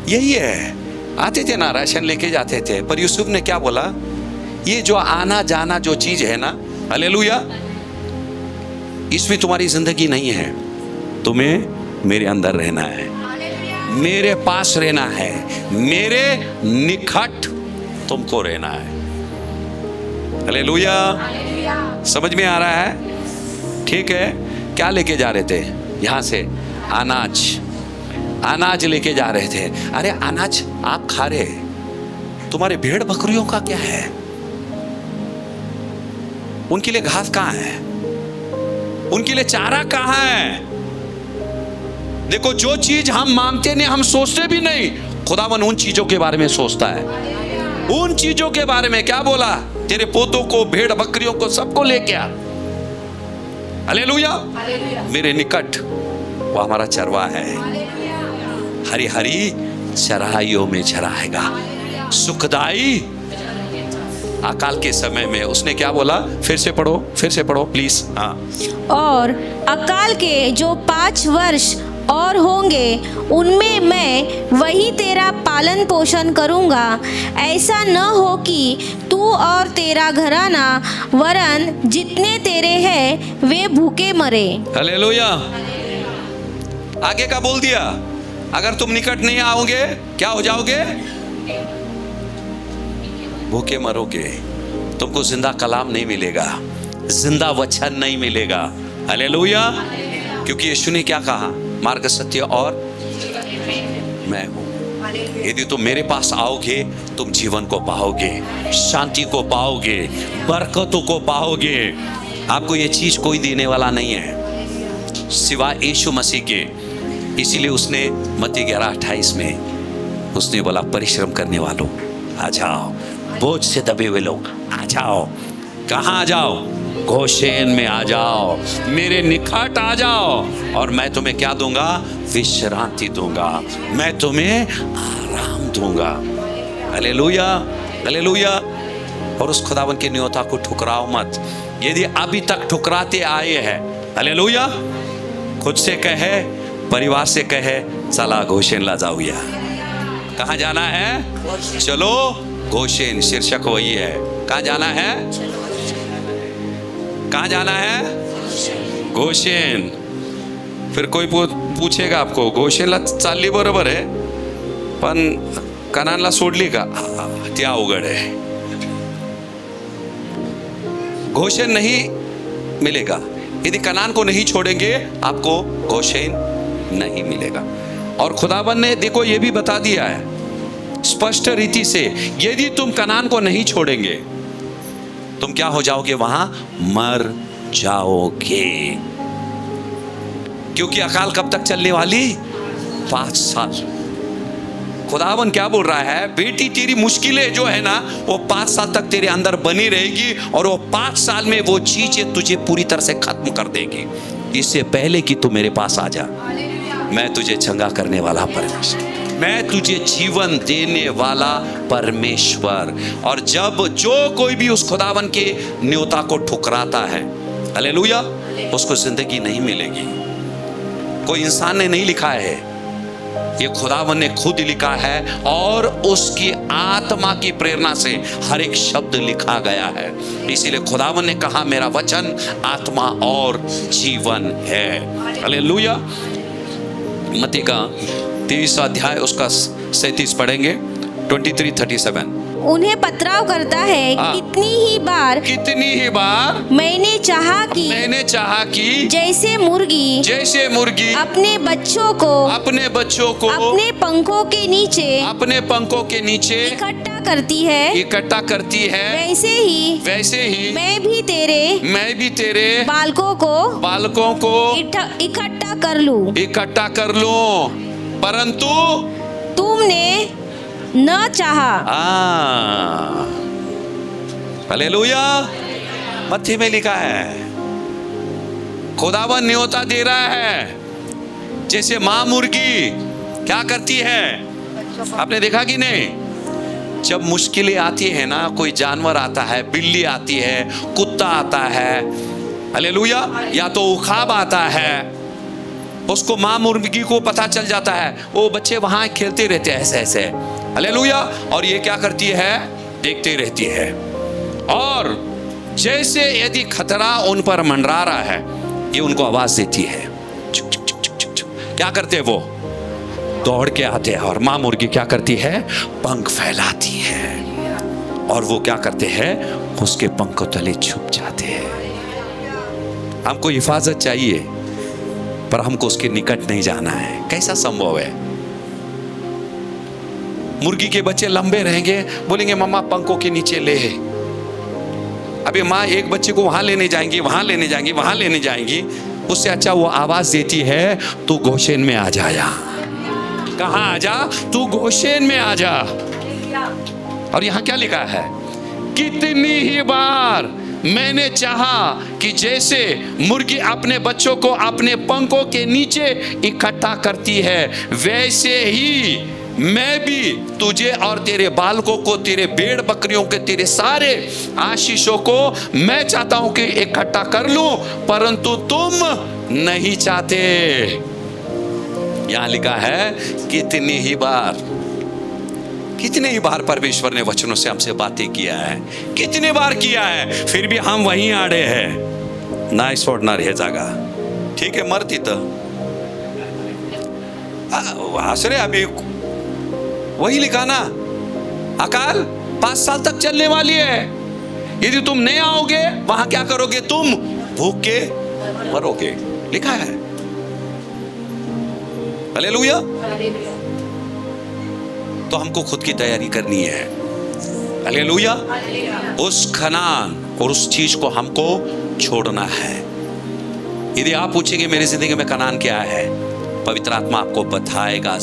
यही है, आते थे ना, राशन लेके जाते थे, पर यूसुफ ने क्या बोला? ये जो आना जाना जो चीज है ना, हालेलुया, इसमें तुम्हारी जिंदगी नहीं है। तुम्हें मेरे अंदर रहना है, मेरे पास रहना है, मेरे निकट तुमको रहना है। हालेलुया। समझ में आ रहा है? ठीक है। क्या लेके जा रहे थे यहां से? अनाज लेके जा रहे थे। अरे अनाज आप खा रहे, तुम्हारे भेड़ बकरियों का क्या है? उनके लिए घास कहां है? उनके लिए चारा कहां है? देखो, जो चीज हम मांगते नहीं, हम सोचते भी नहीं, खुदावन उन चीजों के बारे में सोचता है। उन चीजों के बारे में क्या बोला? तेरे पोतों को, भेड़ बकरियों को, सबको लेके आ। हालेलुया। मेरे निकट वो हमारा चरवा है, हरी हरी चराइयों में चराएगा, सुखदाई। अकाल के समय में उसने क्या बोला? फिर से पढ़ो प्लीज। हाँ। और अकाल के जो 5 वर्ष और होंगे उनमें मैं वही तेरा पालन पोषण करूंगा। ऐसा न हो कि तू और तेरा घराना वरन जितने तेरे हैं वे भूखे मरे। हालेलुया। आगे का बोल दिया, अगर तुम निकट नहीं आओगे क्या हो जाओगे? भूखे मरोगे। तुमको जिंदा कलाम नहीं मिलेगा, जिंदा वचन नहीं मिलेगा। हालेलुया। क्योंकि यीशु ने क्या कहा? मार्ग, सत्य और मैं हूं। यदि तुम मेरे पास आओगे तुम जीवन को पाओगे, शांति को पाओगे, बरकतों को पाओगे। आपको ये चीज कोई देने वाला नहीं है सिवाय यीशु मसीह के। इसीलिए उसने मत्ती 11:28 में उसने बोला, परिश्रम करने वालों आ जाओ, बोझ से दबे हुए लोग आ जाओ। कहाँ आ जाओ? गोशेन में आ जाओ, मेरे निकट आ जाओ, और मैं तुम्हें क्या दूंगा? विश्रांति दूंगा, मैं तुम्हें आराम दूंगा। Hallelujah, hallelujah. और उस खुदावन की नियमता को ठुकराओ मत। यदि अभी तक ठुकराते आए हैं, हालेलुया, खुद से कहे, परिवार से कहे, चला गोशेन ला जाऊया। कहाँ जाना है? चलो गोशेन, शीर्षक वही है। कहाँ जाना है? कहाँ जाना है? गोशेन। फिर कोई पूछेगा आपको, गोशेनला चालली बरोबर आहे, पण कनानला सोडली का? ती अवघड आहे। गोशेन नहीं मिलेगा। यदि कनान को नहीं छोड़ेंगे आपको गोशेन नहीं मिलेगा। और खुदावन ने देखो ये भी बता दिया है स्पष्ट रीति से, यदि तुम कनान को नहीं छोड़ेंगे तुम क्या हो जाओगे? वहां मर जाओगे। क्योंकि अकाल कब तक चलने वाली? 5 साल। खुदावन क्या बोल रहा है? बेटी तेरी मुश्किलें जो है ना वो 5 साल तक तेरे अंदर बनी रहेगी, और वो 5 साल में वो चीजें तुझे पूरी तरह से खत्म कर देगी। इससे पहले कि तू मेरे पास आ जा, मैं तुझे चंगा करने वाला परमेश्वर, मैं तुझे जीवन देने वाला परमेश्वर। और जब जो कोई भी उस खुदावन के न्योता को ठुकराता है, हालेलुया, उसको जिंदगी नहीं मिलेगी। कोई इंसान ने नहीं लिखा है, ये खुदावन ने खुद लिखा है, और उसकी आत्मा की प्रेरणा से हर एक शब्द लिखा गया है। इसीलिए खुदावन ने कहा, मेरा वचन आत्मा और जीवन है। हालेलुया। मत्ती का 23 अध्याय उसका 37 पढ़ेंगे, 23:37। उन्हें पथराव करता है, हाँ। कितनी ही बार मैंने चाहा कि जैसे मुर्गी अपने बच्चों को अपने पंखों के नीचे इकट्ठा करती है, वैसे ही मैं भी तेरे बालकों को इकट्ठा कर लूं, परंतु तुमने न चाहा। हालेलुया। मत्थी में लिखा है, खुदावन न्योता दे रहा है, जैसे मां मुर्गी क्या करती है। आपने देखा कि नहीं, जब मुश्किलें आती है ना, कोई जानवर आता है, बिल्ली आती है, कुत्ता आता है, हालेलुया, या तो उखाब आता है, उसको मां मुर्गी को पता चल जाता है, वो बच्चे वहां खेलते रहते हैं ऐसे, हालेलुया, और ये क्या करती है, देखते रहती है। और जैसे यदि खतरा उन पर मंडरा रहा है, ये उनको आवाज देती है, चुक चुक चुक चुक चुक चुक। क्या करते हैं, वो दौड़ के आते हैं, और मां मुर्गी क्या करती है, पंख फैलाती है, और वो क्या करते हैं, उसके पंखों तले छुप जाते हैं। हमको हिफाजत चाहिए, पर हमको उसके निकट नहीं जाना है। कैसा संभव है? मुर्गी के बच्चे लंबे रहेंगे, बोलेंगे मम्मा पंखों के नीचे ले। अभी माँ एक बच्चे को वहां लेने जाएंगी, वहां लेने जाएंगी, उससे अच्छा वो आवाज देती है, तू गोशेन में आ जाया। कहाँ आ जा? तू गोशेन में आ जा। और यहाँ क्या लिखा है, कितनी ही बार मैंने चाहा कि जैसे मुर्गी अपने बच्चों को अपने पंखों के नीचे इकट्ठा करती है, वैसे ही मैं भी तुझे और तेरे बालकों को, तेरे भेड़ बकरियों के, तेरे सारे आशीषों को मैं चाहता हूं कि इकट्ठा कर लूं, परंतु तुम नहीं चाहते। यहां लिखा है, कितनी ही बार परमेश्वर ने वचनों से हमसे बातें किया है, कितने बार किया है, फिर भी हम वहीं आड़े हैं। ना छोड़ना रह जागा, ठीक है, मरती तो आसरे अभी वही लिखा ना, अकाल 5 साल तक चलने वाली है, यदि तुम नहीं आओगे वहां क्या करोगे, तुम भूखे मरोगे, लिखा है। हालेलुया। तो हमको खुद की तैयारी करनी है, हालेलुया। उस खनान और उस चीज को हमको छोड़ना है। यदि आप पूछेंगे मेरी जिंदगी में कनान क्या है, पवित्र आत्मा आपको बताएगा,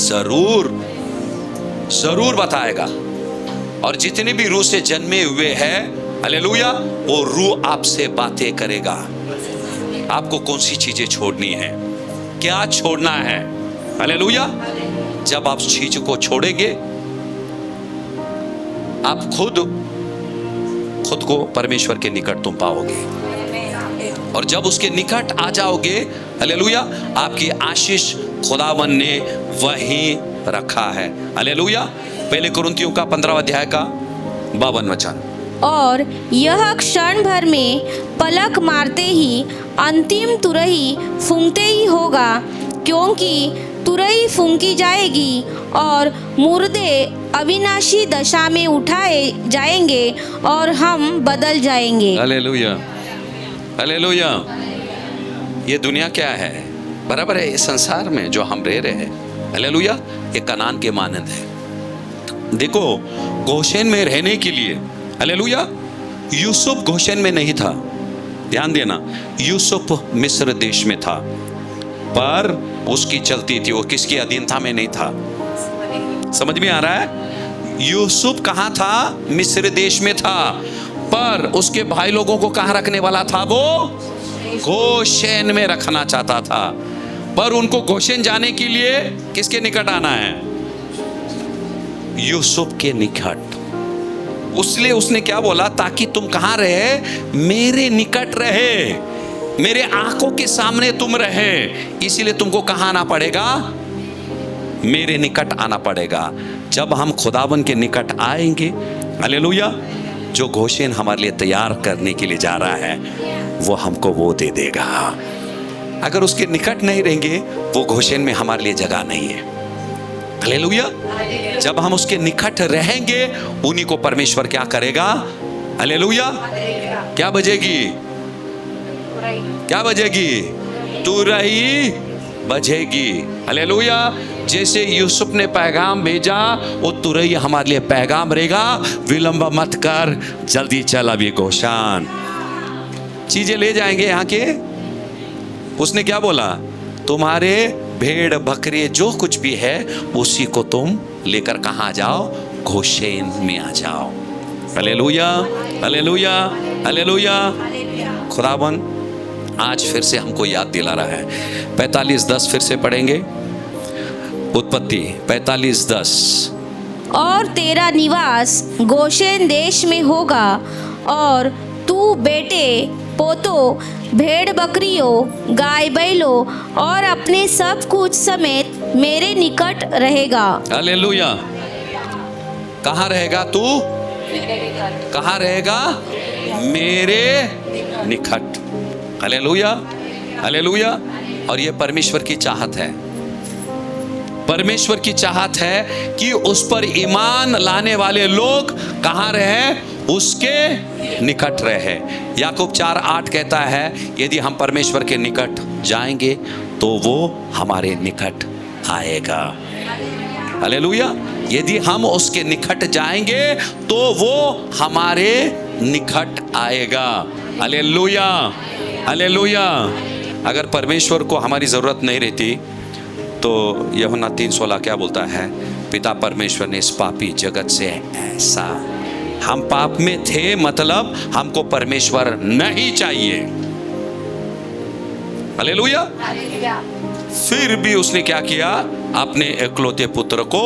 जरूर बताएगा। और जितने भी रूह से जन्मे हुए हैं, हालेलुया, वो रूह आपसे बातें करेगा। आपको कौन सी चीजें छोड़नी है, क्या छोड़ना है, हालेलुया। जब आप चीज को छोड़ेंगे, आप खुद को परमेश्वर के निकट तुम पाओगे, और जब उसके निकट आ जाओगे, हालेलुया, आपकी आशीष खुदावन ने वहीं रखा है, हालेलुया। पहले कुरिन्थियों का 15 अध्याय का 52 वचन। और यह क्षण भर में पलक मारते ही अंतिम तुरही फूंकते ही होगा, क्योंकि तुरही फूंकी जाएगी और मुर्दे अविनाशी दशा में उठाए जाएंगे और हम बदल जाएंगे। Hallelujah, hallelujah. ये दुनिया क्या है, बराबर है, इस संसार में जो हम रह रहे हैं, हालेलुया, ये कनान के मानंद है। देखो, गोशेन में रहने के लिए, हालेलुया, यूसुफ गोशेन में नहीं था, ध्यान देना, यूसुफ मिस्र देश में था, पर उसकी चलती थी, वो किसकी अधीनता में नहीं था। समझ में आ रहा है? यूसुफ कहां था? मिस्र देश में था, पर उसके भाई लोगों को कहां रखने वाला था? वो गोशेन में रखना चाहता था, पर उनको गोशेन जाने के लिए किसके निकट आना है? यूसुफ के निकट। उसलिए उसने क्या बोला, ताकि तुम कहां रहे? मेरे निकट रहे, मेरे आंखों के सामने तुम रहे, इसीलिए तुमको कहां आना पड़ेगा? मेरे निकट आना पड़ेगा। जब हम खुदावन के निकट आएंगे, हालेलुया, जो गोशेन हमारे लिए तैयार करने के लिए जा रहा है, वो हमको वो दे देगा। अगर उसके निकट नहीं रहेंगे, वो गोशेन में हमारे लिए जगह नहीं है। हालेलुया। जब हम उसके निकट रहेंगे, उन्हीं को परमेश्वर क्या करेगा? हालेलुया। क्या बजेगी? क्या बजेगी? तुरही बजेगी। हालेलुया। जैसे यूसुफ ने पैगाम भेजा, वो तुरही हमारे लिए पैगाम रहेगा, विलंब मत कर, जल्दी चल अभी गोशान। चीजें ले जाएंगे यहाँ के। उसने क्या बोला? तुम्हारे भेड़ बकरी जो कुछ भी है उसी को तुम लेकर कहाँ जाओ? गोशेन में आ जाओ। Hallelujah, hallelujah, hallelujah. खुदावन आज फिर से हमको याद दिला रहा है। 45:10 फिर से पढ़ेंगे। उत्पत्ति 45:10। और तेरा निवास गोशेन देश में होगा, और तू बेटे पोतों, भेड़ बकरियों, गाय बैलों और अपने सब कुछ समेत मेरे निकट रहेगा। हालेलुया। कहाँ रहेगा तू? कहाँ रहेगा? मेरे निकट। Hallelujah, hallelujah. और ये परमेश्वर की चाहत है। परमेश्वर की चाहत है कि उस पर ईमान लाने वाले लोग कहाँ रहे? उसके निकट रहे। याकूब 4:8 कहता है, यदि हम परमेश्वर के निकट जाएंगे तो वो हमारे निकट आएगा। हालेलुया। यदि हम उसके निकट जाएंगे तो वो हमारे निकट आएगा। Hallelujah, hallelujah. अगर परमेश्वर को हमारी जरूरत नहीं रहती तो यूहन्ना 3:16 क्या बोलता है? पिता परमेश्वर ने इस पापी जगत से ऐसा, हम पाप में थे, मतलब हमको परमेश्वर नहीं चाहिए। हालेलुया। फिर भी उसने क्या किया? अपने एकलौते पुत्र को,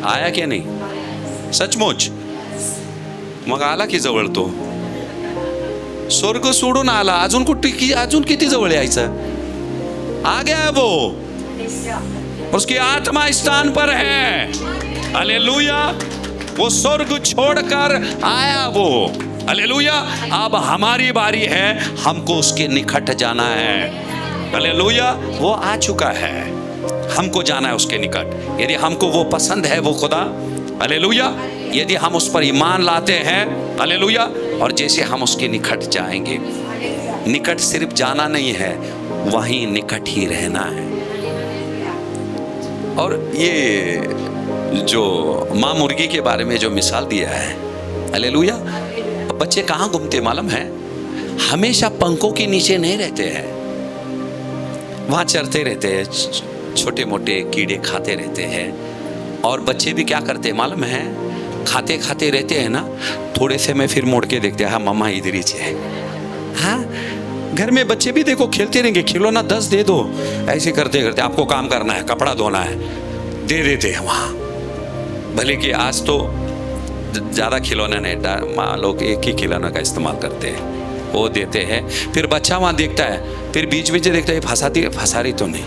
आया क्या नहीं? सचमुच मग आला की जवळ तो, स्वर्ग सोडून आला, अजून किती जवळ यायचं? आ गया वो, उसकी आत्मा स्थान पर है। हालेलुया। वो स्वर्ग छोड़कर आया वो। हालेलुया। अब हमारी बारी है, हमको उसके निकट जाना है। हालेलुया। वो आ चुका है, हमको जाना है उसके निकट। यदि हमको वो पसंद है वो खुदा, हालेलुया, यदि हम उस पर ईमान लाते हैं, हालेलुया, और जैसे हम उसके निकट जाएंगे, निकट सिर्फ जाना नहीं है, वहीं निकट ही रहना है। और ये जो माँ मुर्गी के बारे में जो मिसाल दिया है, हालेलुया, बच्चे कहाँ घूमते मालूम है? हमेशा पंखों के नीचे नहीं रहते हैं, वहाँ चरते रहते हैं, छोटे मोटे कीड़े खाते रहते हैं। और बच्चे भी क्या करते हैं मालूम है? खाते खाते रहते हैं ना, थोड़े से में फिर मोड़ के देखते हैं, हाँ मम्मा इधर ही है। हाँ, घर में बच्चे भी देखो खेलते रहेंगे, खिलौना 10 दे दो, ऐसे करते करते आपको काम करना है, कपड़ा धोना है, दे देते हैं वहाँ। भले कि आज तो ज़्यादा खिलौने नहीं, माँ लोग एक ही खिलौना का इस्तेमाल करते हैं, वो देते हैं। फिर बच्चा वहाँ देखता है, फिर बीच बीच देखता है, फंसा रही तो नहीं,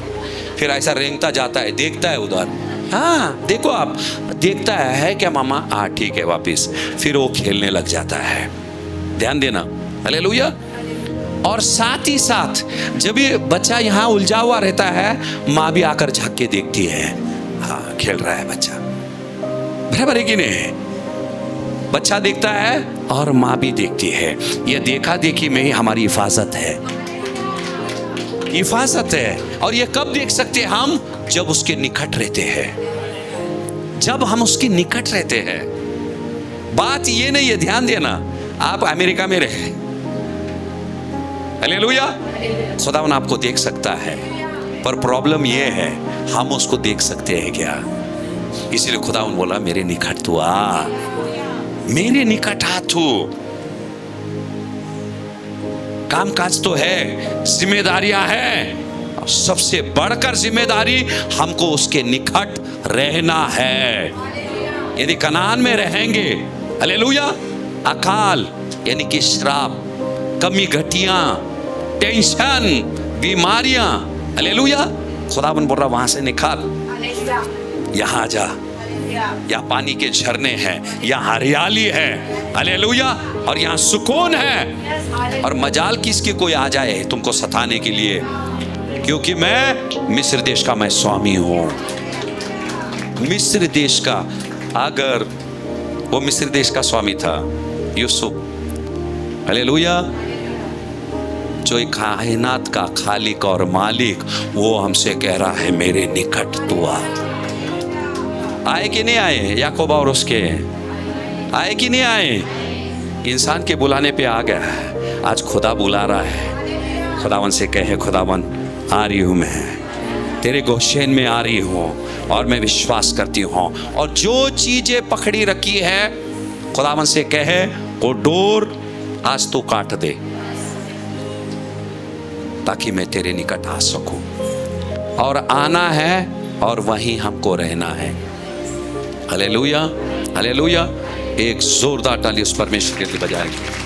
फिर ऐसा रेंगता जाता है, देखता है उधर, हाँ देखो आप, देखता है क्या मामा, हाँ ठीक है वापिस, फिर वो खेलने लग जाता है। ध्यान देना, हालेलुया। और साथ ही साथ जब ये बच्चा यहाँ उलझा हुआ रहता है, माँ भी आकर झांक के देखती है, हाँ खेल रहा है बच्चा, बराबर है कि नहीं? बच्चा देखता है और माँ भी देखती है। ये देखा देखी में ही हमारी हिफाजत है, हिफाजत है। और ये कब देख सकते हैं हम? जब उसके निकट रहते हैं, जब हम उसके निकट रहते हैं। बात ये नहीं है, ध्यान देना, आप अमेरिका में रहे, हालेलुया, खुदावन आपको देख सकता है, पर प्रॉब्लम ये है हम उसको देख सकते हैं क्या? इसीलिए खुदावन बोला मेरे निकट तू आ, मेरे निकट आ तू। काम काज तो है, जिम्मेदारियां हैं, सबसे बढ़कर जिम्मेदारी हमको उसके निकट रहना है। यदि कनान में रहेंगे, हालेलुया, अकाल यानी कि श्राप, कमी घटियां, टेंशन, बीमारियां, हालेलुया, खुदावन बोल रहा वहां से निकाल, यहां जा, यहाँ पानी के झरने हैं, यहाँ हरियाली है, हालेलुया, और यहाँ सुकून है। और मजाल किसकी कोई आ जाए तुमको सताने के लिए, क्योंकि मैं मिस्र देश का मैं स्वामी हूँ। मिस्र देश का, अगर वो मिस्र देश का स्वामी था यूसुफ, हालेलुया, जो एक कायनात का खालिक और मालिक, वो हमसे कह रहा है मेरे निकट तू आ। आए कि नहीं आए? याकूब और उसके आए कि नहीं आए? इंसान के बुलाने पे आ गया है। आज खुदा बुला रहा है। खुदावन से कहे, खुदावन आ रही हूँ, मैं तेरे गोशेन में आ रही हूँ और मैं विश्वास करती हूँ, और जो चीजें पकड़ी रखी है खुदावन से कहे वो डोर आज तू काट दे, ताकि मैं तेरे निकट आ सकूं। और आना है और वहीं हमको रहना है। Hallelujah, hallelujah. एक जोरदार ताली उस परमेश्वर के लिए बजाएंगे।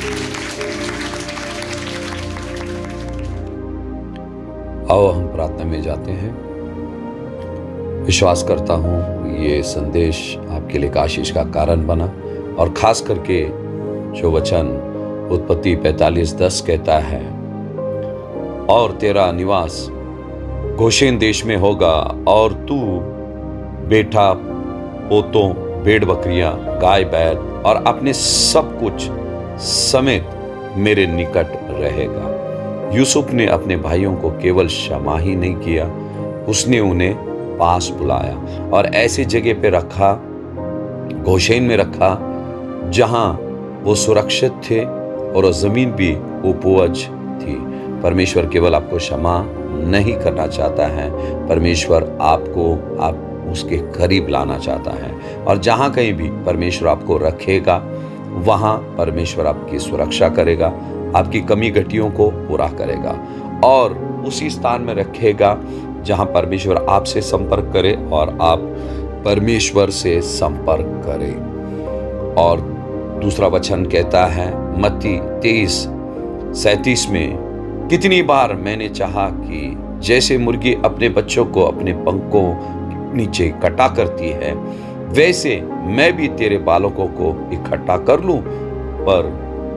आओ हम प्रार्थना में जाते हैं। विश्वास करता हूँ ये संदेश आपके लिए आशीष का कारण बना, और खास करके जो वचन उत्पत्ति 45:10 कहता है, और तेरा निवास गोशेन देश में होगा, और तू बेटा पोतों, भेड़ बकरियां, गाय बैल और अपने सब कुछ समेत मेरे निकट रहेगा। यूसुफ ने अपने भाइयों को केवल क्षमा ही नहीं किया, उसने उन्हें पास बुलाया और ऐसी जगह पे रखा, गोशेन में रखा, जहां वो सुरक्षित थे और जमीन भी उपज थी। परमेश्वर केवल आपको क्षमा नहीं करना चाहता है, परमेश्वर आपको आप उसके करीब लाना चाहता है, और जहां कहीं भी परमेश्वर आपको रखेगा वहां परमेश्वर आपकी सुरक्षा करेगा, आपकी कमी घटियों को पूरा करेगा, और उसी स्थान में रखेगा जहां परमेश्वर आपसे संपर्क करे और आप परमेश्वर से संपर्क करें। और दूसरा वचन कहता है मत्ती 23:37 में, कितनी बार मैंने चाहा कि जैसे मुर्गी अपने बच्चों को अपने पंखों नीचे इकट्ठा करती है, वैसे मैं भी तेरे बालकों को इकट्ठा कर लूं, पर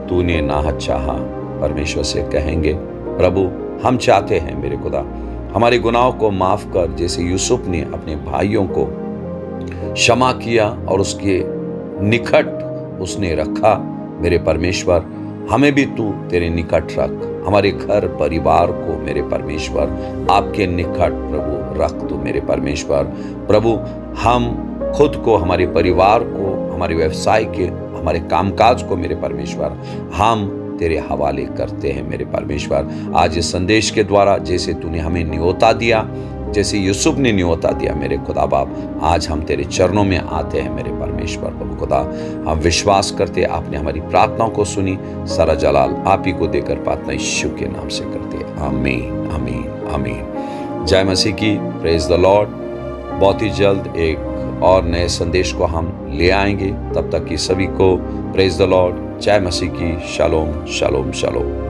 तूने ना चाहा। परमेश्वर से कहेंगे, प्रभु हम चाहते हैं मेरे खुदा, हमारे गुनाहों को माफ कर, जैसे यूसुफ ने अपने भाइयों को क्षमा किया और उसके निकट उसने रखा। मेरे परमेश्वर, हमें भी तू तेरे निकट रख, हमारे घर परिवार को मेरे परमेश्वर आपके निकट प्रभु रख दो। मेरे परमेश्वर प्रभु, हम खुद को, हमारे परिवार को, हमारे व्यवसाय के, हमारे कामकाज को मेरे परमेश्वर हम तेरे हवाले करते हैं। मेरे परमेश्वर, आज इस संदेश के द्वारा जैसे तूने हमें न्योता दिया, जैसे यूसुफ ने न्योता दिया, मेरे खुदा बाप, आज हम तेरे चरणों में आते हैं। मेरे परमेश्वर प्रभु खुदा, हम विश्वास करते आपने हमारी प्रार्थनाओं को सुनी। सारा जलाल आप ही को देकर प्रार्थना यीशु के नाम से करते हैं। आमीन, आमीन, आमीन। जय मसीह की। Praise the Lord. बहुत ही जल्द एक और नए संदेश को हम ले आएंगे। तब तक की सभी को प्रेज द लॉर्ड। जय मसीह की। Shalom, shalom, shalom.